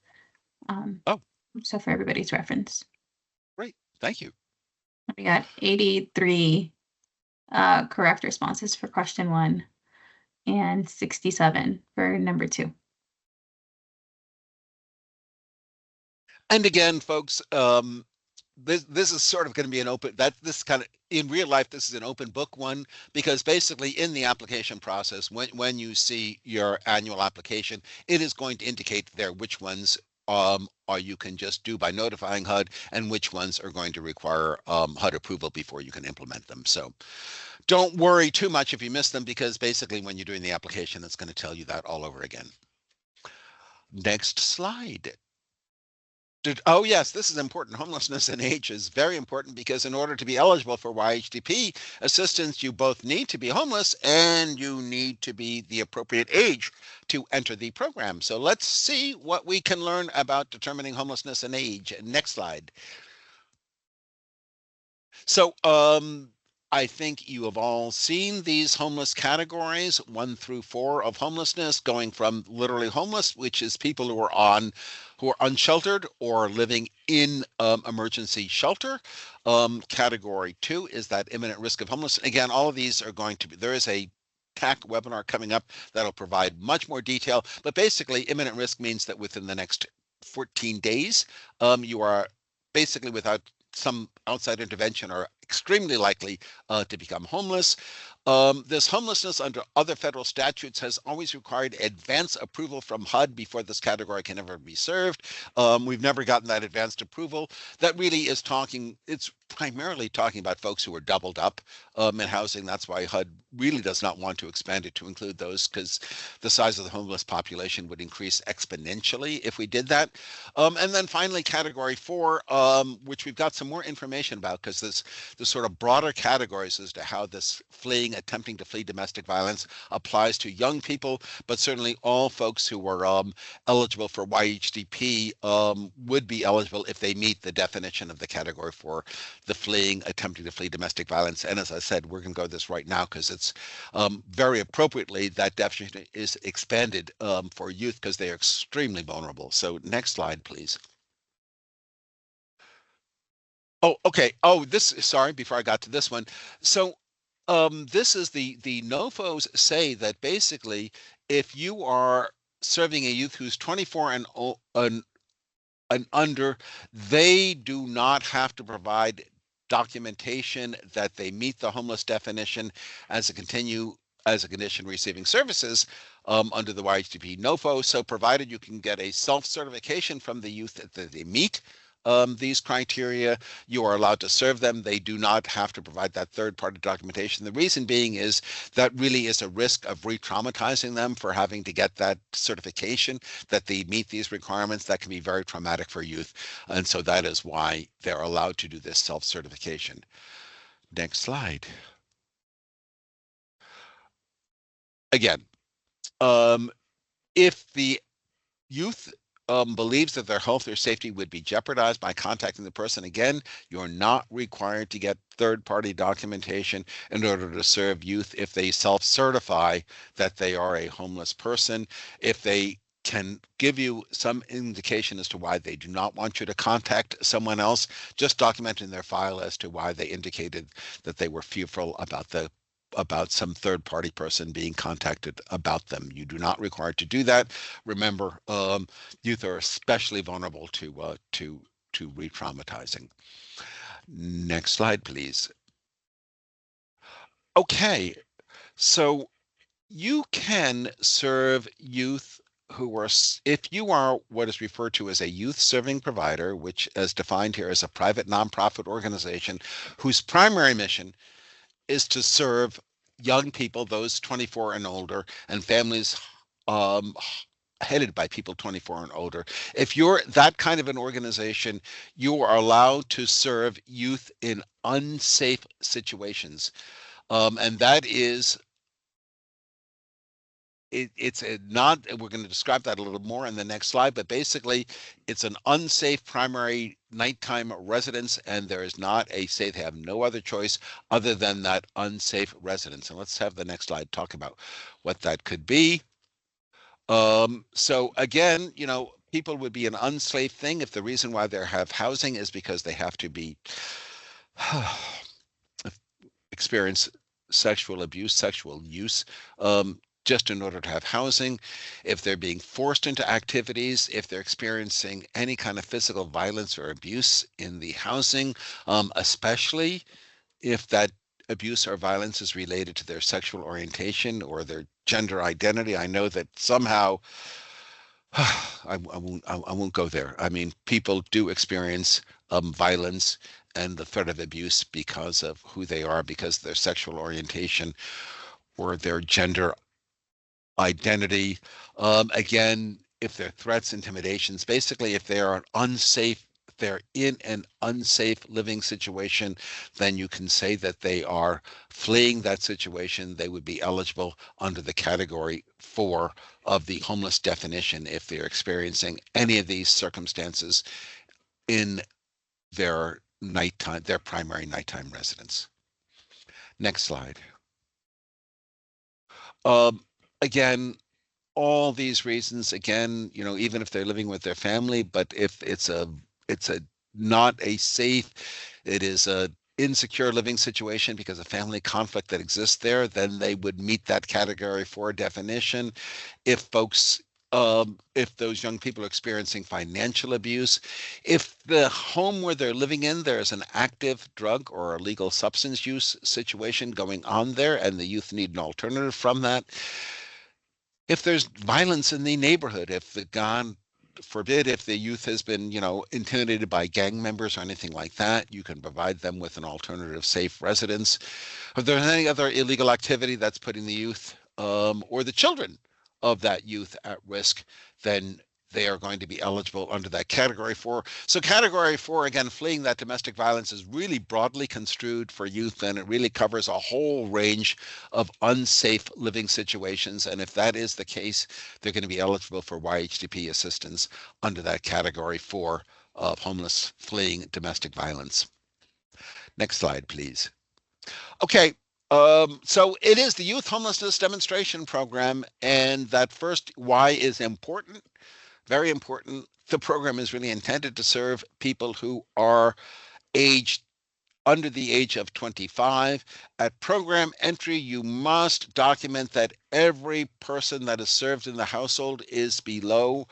So for everybody's reference. Great, thank you. We got 83 correct responses for question 1 and 67 for number 2. And again, folks, this is sort of going to be an open, this kind of, in real life, this is an open book one, because basically in the application process, when you see your annual application, it is going to indicate there which ones or you can just do by notifying HUD, and which ones are going to require HUD approval before you can implement them. So don't worry too much if you miss them, because basically when you're doing the application, it's going to tell you that all over again. Next slide. Oh yes, this is important. Homelessness and age is very important, because in order to be eligible for YHDP assistance, you both need to be homeless and you need to be the appropriate age to enter the program. So let's see what we can learn about determining homelessness and age. Next slide. So I think you have all seen these homeless categories, 1 through 4 of homelessness, going from literally homeless, which is people who are unsheltered or living in emergency shelter. Category 2 is that imminent risk of homelessness. Again, all of these are going to be, there is a TAC webinar coming up that'll provide much more detail, but basically imminent risk means that within the next 14 days, you are basically without some outside intervention are extremely likely to become homeless. This homelessness under other federal statutes has always required advance approval from HUD before this category can ever be served. We've never gotten that advanced approval. That really is it's primarily talking about folks who are doubled up in housing. That's why HUD really does not want to expand it to include those, because the size of the homeless population would increase exponentially if we did that. And then finally, category 4, which we've got some more information about, because this sort of broader categories as to how this attempting to flee domestic violence applies to young people, but certainly all folks who are eligible for YHDP would be eligible if they meet the definition of the category for the attempting to flee domestic violence. And as I said, we're going to go this right now because it's very appropriately that definition is expanded for youth because they are extremely vulnerable. So next slide, please. Oh, okay. Oh, sorry, before I got to this one. So this is the NOFOs say that basically, if you are serving a youth who's 24 and under, they do not have to provide documentation that they meet the homeless definition as a condition receiving services under the YHDP NOFO. So provided you can get a self-certification from the youth that they meet these criteria, you are allowed to serve them. They do not have to provide that third-party documentation. The reason being is that really is a risk of re-traumatizing them for having to get that certification that they meet these requirements. That can be very traumatic for youth. And so that is why they're allowed to do this self-certification. Next slide. Again, if the youth believes that their health or safety would be jeopardized by contacting the person, again, you're not required to get third-party documentation in order to serve youth if they self-certify that they are a homeless person. If they can give you some indication as to why they do not want you to contact someone else, just document in their file as to why they indicated that they were fearful about some third-party person being contacted about them. You do not require to do that. Remember, youth are especially vulnerable to re-traumatizing. Next slide, please. Okay, so you can serve youth who are, if you are what is referred to as a youth serving provider, which is defined here as a private nonprofit organization whose primary mission is to serve young people, those 24 and older, and families headed by people 24 and older. If you're that kind of an organization, you are allowed to serve youth in unsafe situations. And that is, it's not, we're going to describe that a little more in the next slide, but basically it's an unsafe primary nighttime residence, and there is not a safe, they have no other choice other than that unsafe residence. And let's have the next slide talk about what that could be. So again, you know, people would be an unsafe thing if the reason why they have housing is because they have to be experience sexual abuse, sexual use, just in order to have housing, if they're being forced into activities, if they're experiencing any kind of physical violence or abuse in the housing, especially if that abuse or violence is related to their sexual orientation or their gender identity. I know that somehow, I won't go there. I mean, people do experience violence and the threat of abuse because of who they are, because of their sexual orientation or their gender identity. Again, if they're threats, intimidations, basically if they are unsafe, they're in an unsafe living situation, then you can say that they are fleeing that situation. They would be eligible under the category 4 of the homeless definition if they're experiencing any of these circumstances in their nighttime, their primary nighttime residence. Next slide. Again, all these reasons, again, you know, even if they're living with their family, but if it's not a safe, it is a insecure living situation because of family conflict that exists there, then they would meet that category 4 definition. If folks, if those young people are experiencing financial abuse, if the home where they're living in, there's an active drug or illegal substance use situation going on there, and the youth need an alternative from that. If there's violence in the neighborhood, if the God forbid, if the youth has been, you know, intimidated by gang members or anything like that, you can provide them with an alternative safe residence. If there's any other illegal activity that's putting the youth or the children of that youth at risk, then they are going to be eligible under that category 4. So category 4, again, fleeing that domestic violence is really broadly construed for youth, and it really covers a whole range of unsafe living situations. And if that is the case, they're going to be eligible for YHDP assistance under that category 4 of homeless fleeing domestic violence. Next slide, please. Okay. So it is the Youth Homelessness Demonstration Program, and that first Y is important. Very important. The program is really intended to serve people who are aged under the age of 25. At program entry, you must document that every person that is served in the household is below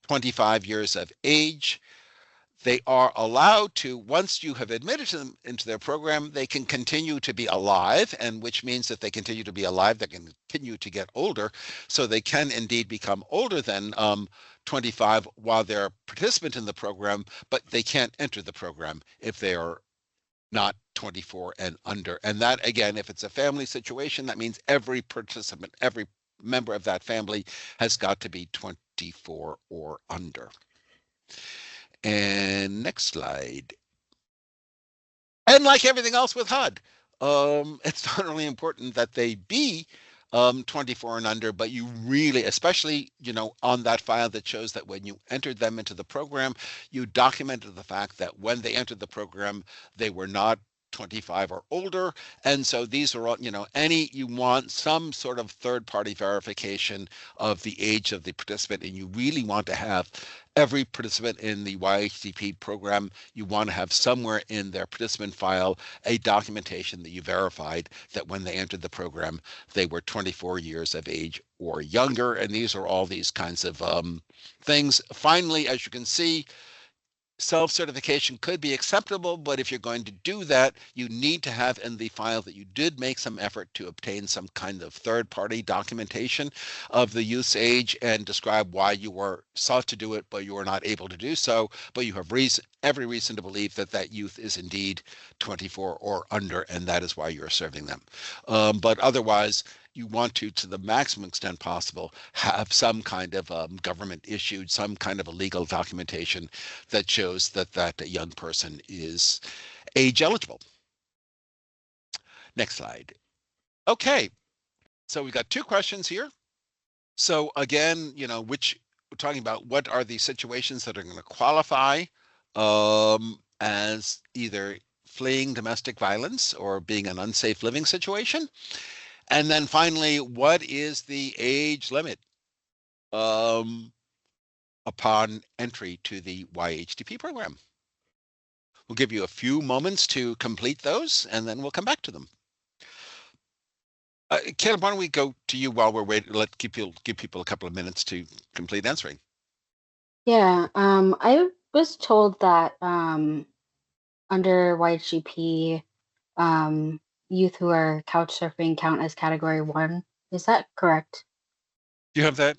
25 years of age. They are allowed to, once you have admitted them into their program, they can continue to be alive, and which means that they continue to be alive, they can continue to get older, so they can indeed become older than 25 while they're a participant in the program, but they can't enter the program if they are not 24 and under. And that, again, if it's a family situation, that means every participant, every member of that family has got to be 24 or under. And next slide. And like everything else with HUD, it's not only important that they be 24 and under, but you really, especially, on that file that shows that when you entered them into the program, you documented the fact that when they entered the program, they were not 25 or older. And so these are all, you want some sort of third-party verification of the age of the participant, and you really want to have every participant in the YHDP program, you want to have somewhere in their participant file a documentation that you verified that when they entered the program, they were 24 years of age or younger. And these are all these kinds of things. Finally, as you can see, self-certification could be acceptable, but if you're going to do that, you need to have in the file that you did make some effort to obtain some kind of third-party documentation of the youth's age and describe why you were sought to do it, but you were not able to do so, but you have every reason to believe that that youth is indeed 24 or under, and that is why you're serving them. But otherwise, you want to the maximum extent possible, have some kind of government issued, some kind of a legal documentation that shows that that young person is age eligible. Next slide. Okay, so we've got two questions here. So again, we're talking about what are the situations that are going to qualify as either fleeing domestic violence or being an unsafe living situation. And then finally, what is the age limit upon entry to the YHDP program? We'll give you a few moments to complete those, and then we'll come back to them. Caleb, why don't we go to you while we're waiting? Give people a couple of minutes to complete answering. Yeah, I was told that under YHDP, youth who are couch surfing count as category 1. Is that correct? Do you have that?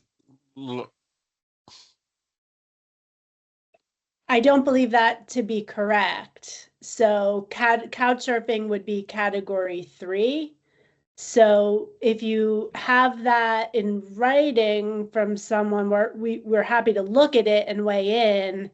I don't believe that to be correct. So couch surfing would be category 3. So if you have that in writing from someone, we're happy to look at it and weigh in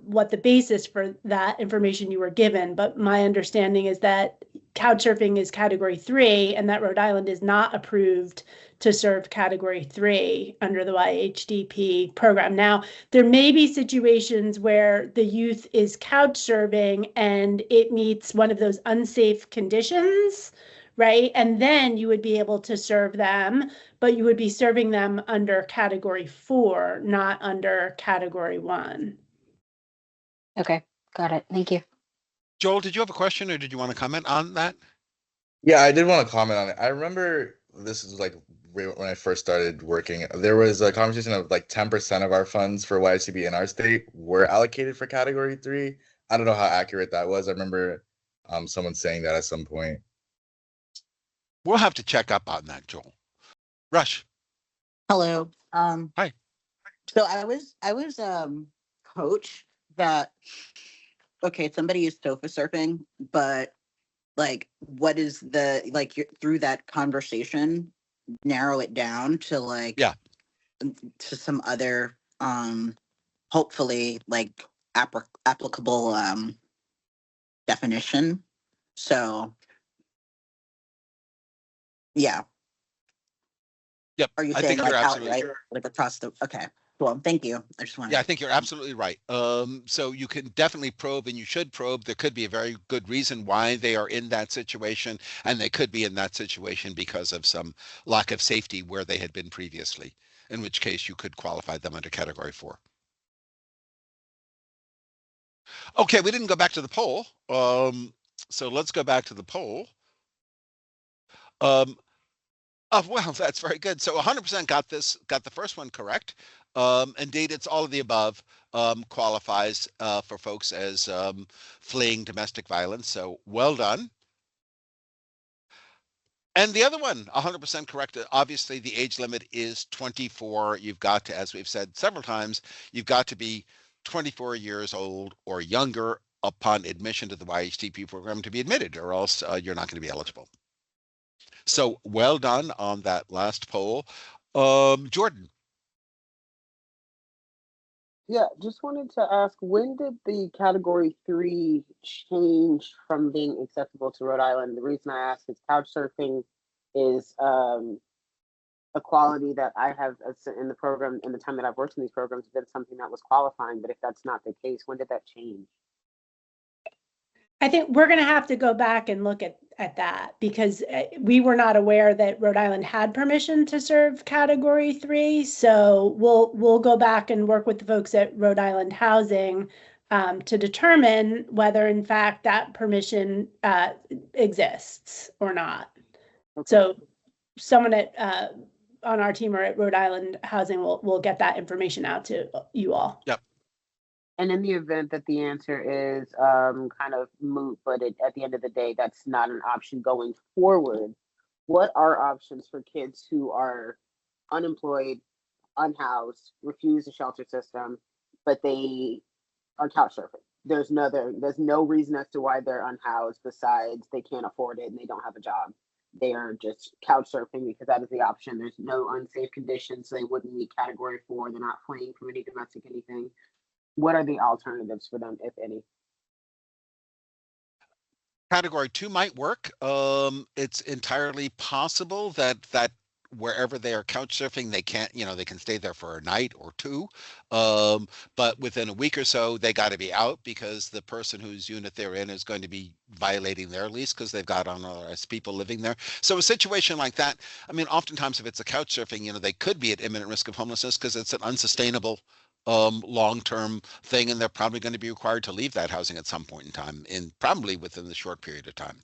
what the basis for that information you were given. But my understanding is that couch surfing is category 3 and that Rhode Island is not approved to serve category 3 under the YHDP program. Now, there may be situations where the youth is couch surfing and it meets one of those unsafe conditions, right? And then you would be able to serve them, but you would be serving them under category 4, not under category 1. Okay, got it. Thank you. Joel, did you have a question or did you want to comment on that? Yeah, I did want to comment on it. I remember this is like when I first started working, there was a conversation of like 10% of our funds for YHDP in our state were allocated for category 3. I don't know how accurate that was. I remember someone saying that at some point. We'll have to check up on that, Joel. Rush. Hello. Hi. So I was coach that, okay, somebody is sofa surfing, but like, what is the, like, through that conversation, narrow it down to like, yeah, to some other, hopefully like applicable definition. So yeah. Yep. Are you I saying think like you're absolutely outright, like across the, okay. Well, thank you. I just want I think you're absolutely right. So you can definitely probe, and you should probe. There could be a very good reason why they are in that situation, and they could be in that situation because of some lack of safety where they had been previously, in which case you could qualify them under category 4. Okay, we didn't go back to the poll. So let's go back to the poll. Well, that's very good. So 100% got the first one correct. Indeed, it's all of the above qualifies for folks as fleeing domestic violence. So well done. And the other one, 100% correct. Obviously, the age limit is 24. You've got to, as we've said several times, you've got to be 24 years old or younger upon admission to the YHDP program to be admitted, or else you're not going to be eligible. So well done on that last poll. Jordan. Yeah, just wanted to ask, when did the category 3 change from being accessible to Rhode Island? The reason I ask is couch surfing is a quality that I have in the program, in the time that I've worked in these programs, been something that was qualifying. But if that's not the case, when did that change? I think we're going to have to go back and look at that, because we were not aware that Rhode Island had permission to serve category 3. So we'll go back and work with the folks at Rhode Island Housing to determine whether in fact that permission exists or not. Okay. So someone at on our team or at Rhode Island Housing will get that information out to you all. Yep. And in the event that the answer is kind of moot, but at the end of the day, that's not an option going forward, what are options for kids who are unemployed, unhoused, refuse the shelter system, but they are couch surfing? There's no reason as to why they're unhoused besides they can't afford it and they don't have a job. They are just couch surfing because that is the option. There's no unsafe conditions, so they wouldn't meet category 4. They're not fleeing from any domestic anything. What are the alternatives for them, if any? Category 2 might work. It's entirely possible that wherever they are couch surfing, they can stay there for a night or two. But within a week or so, they got to be out because the person whose unit they're in is going to be violating their lease because they've got unrest people living there. So a situation like that, I mean, oftentimes if it's a couch surfing, they could be at imminent risk of homelessness because it's an unsustainable long-term thing, and they're probably going to be required to leave that housing at some point in time, probably within the short period of time.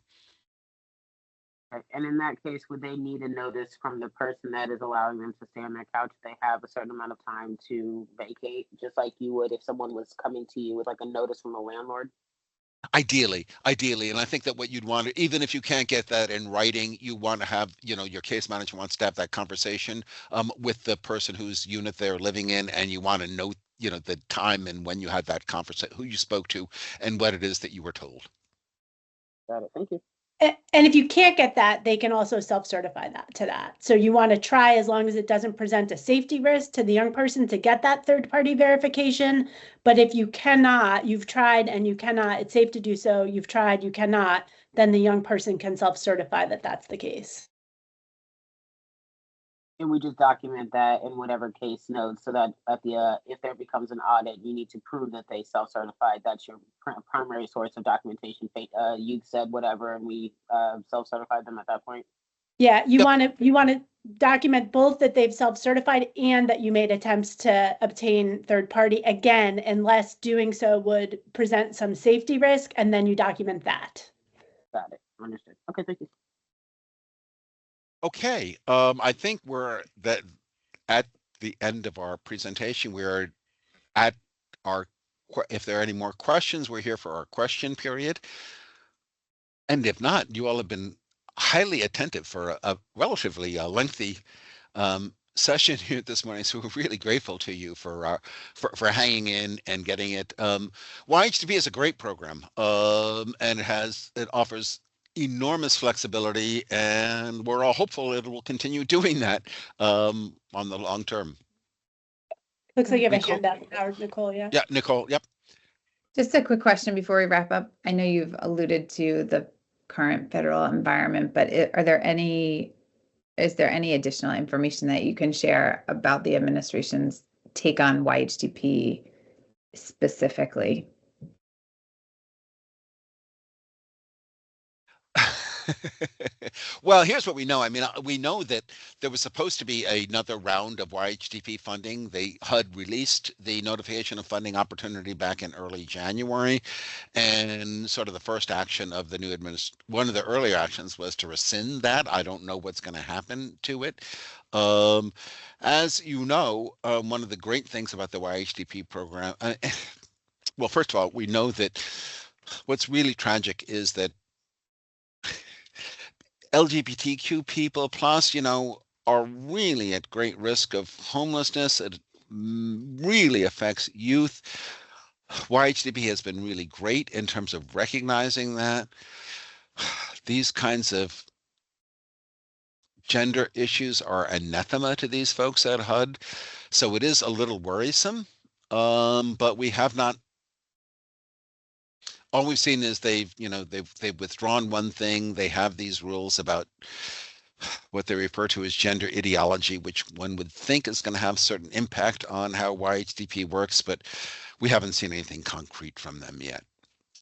Right. And in that case, would they need a notice from the person that is allowing them to stay on their couch? They have a certain amount of time to vacate, just like you would if someone was coming to you with like a notice from a landlord? Ideally. And I think that what you'd want to, even if you can't get that in writing, you want to have, your case manager wants to have that conversation with the person whose unit they're living in, and you want to note, the time and when you had that conversation, who you spoke to, and what it is that you were told. Got it. Thank you. And if you can't get that, they can also self-certify that. So you want to try, as long as it doesn't present a safety risk to the young person, to get that third-party verification. But if you cannot, you've tried and you cannot, it's safe to do so, you've tried, you cannot, then the young person can self-certify that that's the case. And we just document that in whatever case notes, so that at the if there becomes an audit, you need to prove that they self-certified. That's your primary source of documentation. You said whatever, and we self-certified them at that point. Yeah, you want to document both that they've self-certified and that you made attempts to obtain third party, again, unless doing so would present some safety risk, and then you document that. Got it. Understood. Okay, thank you. Okay, I think we're at the end of our presentation. We're at if there are any more questions, we're here for our question period. And if not, you all have been highly attentive for a relatively lengthy session here this morning. So we're really grateful to you for hanging in and getting it. YHDP is a great program, and it offers enormous flexibility, and we're all hopeful it will continue doing that on the long term. Looks like you have a hand up, Howard. Nicole, yeah? Yeah, Nicole, yep. Just a quick question before we wrap up. I know you've alluded to the current federal environment, but is there any additional information that you can share about the administration's take on YHDP specifically? Well, here's what we know. I mean, we know that there was supposed to be another round of YHDP funding. The HUD released the notification of funding opportunity back in early January. And sort of the first action of the new one of the earlier actions was to rescind that. I don't know what's going to happen to it. As you know, one of the great things about the YHDP program, well, first of all, we know that what's really tragic is that LGBTQ people plus, are really at great risk of homelessness. It really affects youth. YHDP has been really great in terms of recognizing that. These kinds of gender issues are anathema to these folks at HUD. So it is a little worrisome, but we have not. All we've seen is they've withdrawn one thing. They have these rules about what they refer to as gender ideology, which one would think is going to have certain impact on how YHDP works, but we haven't seen anything concrete from them yet.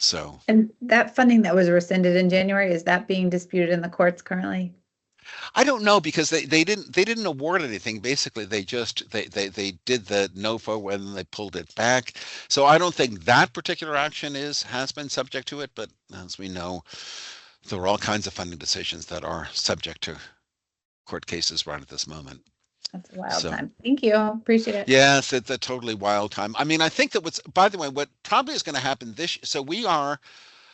So, and that funding that was rescinded in January, is that being disputed in the courts currently? I don't know, because they didn't award anything. Basically, they did the NOFO and then they pulled it back. So I don't think that particular action has been subject to it. But as we know, there are all kinds of funding decisions that are subject to court cases right at this moment. That's a wild time. Thank you. Appreciate it. Yes, it's a totally wild time. I mean, I think that by the way, what probably is going to happen so we are,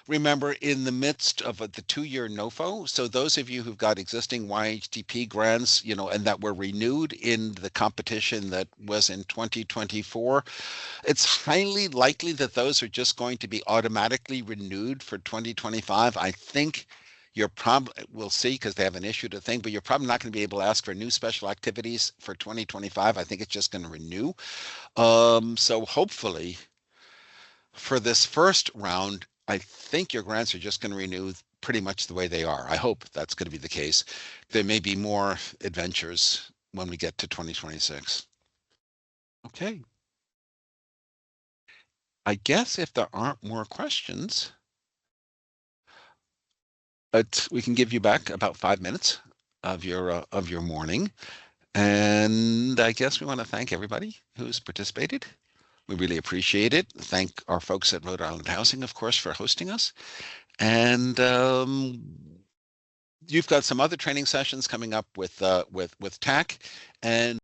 remember, in the midst of the 2-year NOFO. So those of you who've got existing YHDP grants, and that were renewed in the competition that was in 2024, it's highly likely that those are just going to be automatically renewed for 2025. I think you're probably, we'll see, because they haven't issued a thing, but you're probably not going to be able to ask for new special activities for 2025. I think it's just going to renew. So hopefully for this first round, I think your grants are just going to renew pretty much the way they are. I hope that's going to be the case. There may be more adventures when we get to 2026. Okay. I guess if there aren't more questions, we can give you back about 5 minutes of your morning. And I guess we want to thank everybody who's participated. We really appreciate it. Thank our folks at Rhode Island Housing, of course, for hosting us. And you've got some other training sessions coming up with TAC, and